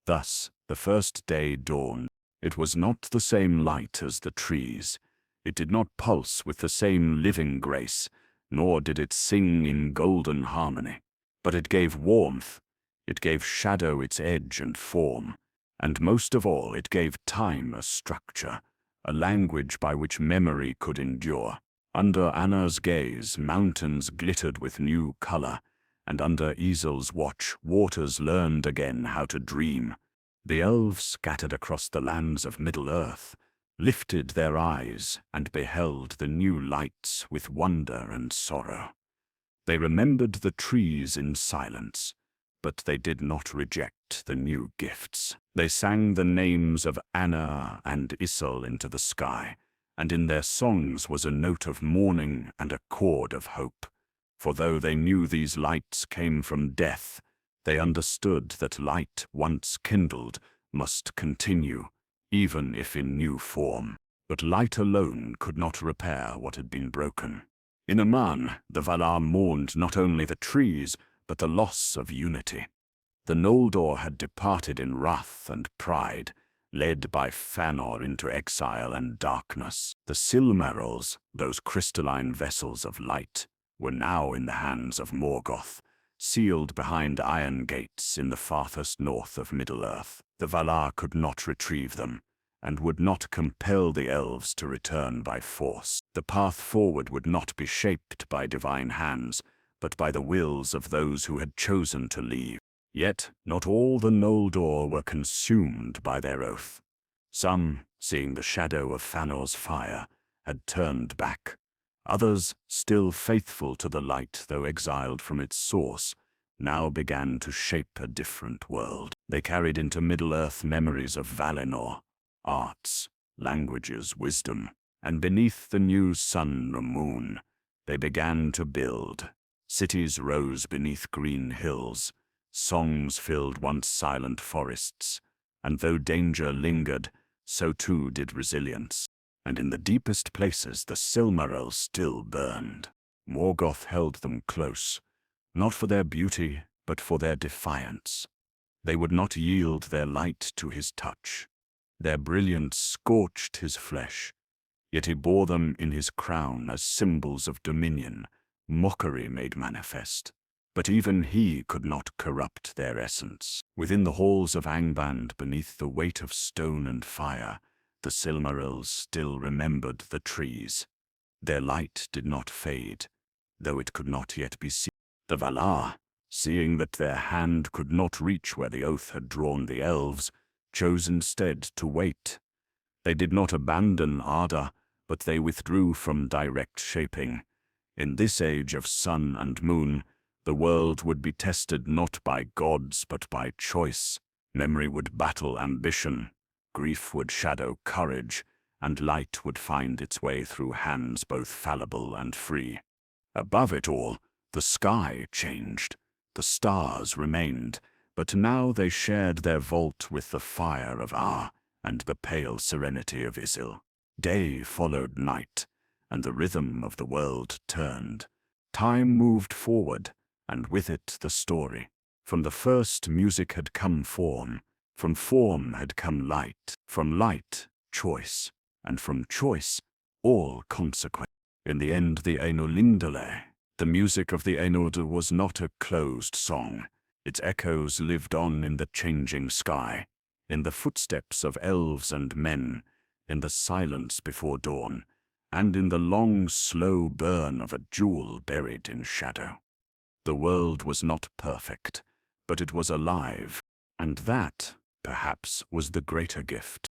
Thus, the first day dawned. It was not the same light as the trees. It did not pulse with the same living grace, nor did it sing in golden harmony. But it gave warmth, it gave shadow its edge and form, and most of all it gave time a structure, a language by which memory could endure. Under Anar's gaze, mountains glittered with new color, and under Isel's watch, waters learned again how to dream. The elves scattered across the lands of Middle-earth lifted their eyes and beheld the new lights with wonder and sorrow. They remembered the trees in silence, but they did not reject the new gifts. They sang the names of Anar and Isel into the sky, and in their songs was a note of mourning and a chord of hope. For though they knew these lights came from death, they understood that light once kindled must continue, even if in new form. But light alone could not repair what had been broken. In Aman, the Valar mourned not only the trees, but the loss of unity. The Noldor had departed in wrath and pride, led by Fëanor into exile and darkness. The Silmarils, those crystalline vessels of light, were now in the hands of Morgoth, sealed behind iron gates in the farthest north of Middle-earth. The Valar could not retrieve them, and would not compel the elves to return by force. The path forward would not be shaped by divine hands, but by the wills of those who had chosen to leave. Yet not all the Noldor were consumed by their oath. Some, seeing the shadow of Fëanor's fire, had turned back. Others, still faithful to the light though exiled from its source, now began to shape a different world. They carried into Middle-earth memories of Valinor, arts, languages, wisdom, and beneath the new sun or moon, they began to build. Cities rose beneath green hills, songs filled once silent forests, and though danger lingered, so too did resilience. And in the deepest places the Silmarils still burned. Morgoth held them close, not for their beauty, but for their defiance. They would not yield their light to his touch. Their brilliance scorched his flesh, yet he bore them in his crown as symbols of dominion, mockery made manifest. But even he could not corrupt their essence. Within the halls of Angband, beneath the weight of stone and fire, the Silmarils still remembered the trees. Their light did not fade, though it could not yet be seen. The Valar, seeing that their hand could not reach where the oath had drawn the elves, chose instead to wait. They did not abandon Arda, but they withdrew from direct shaping. In this age of sun and moon, the world would be tested not by gods but by choice. Memory would battle ambition, grief would shadow courage, and light would find its way through hands both fallible and free. Above it all, the sky changed. The stars remained, but now they shared their vault with the fire of Ar and the pale serenity of Isil. Day followed night, and the rhythm of the world turned. Time moved forward, and with it the story. From the first music had come form, from form had come light, from light, choice, and from choice, all consequence. In the end, the Ainulindalë, the music of the Ainur, was not a closed song. Its echoes lived on in the changing sky, in the footsteps of elves and men, in the silence before dawn, and in the long, slow burn of a jewel buried in shadow. The world was not perfect, but it was alive, and that, perhaps, was the greater gift.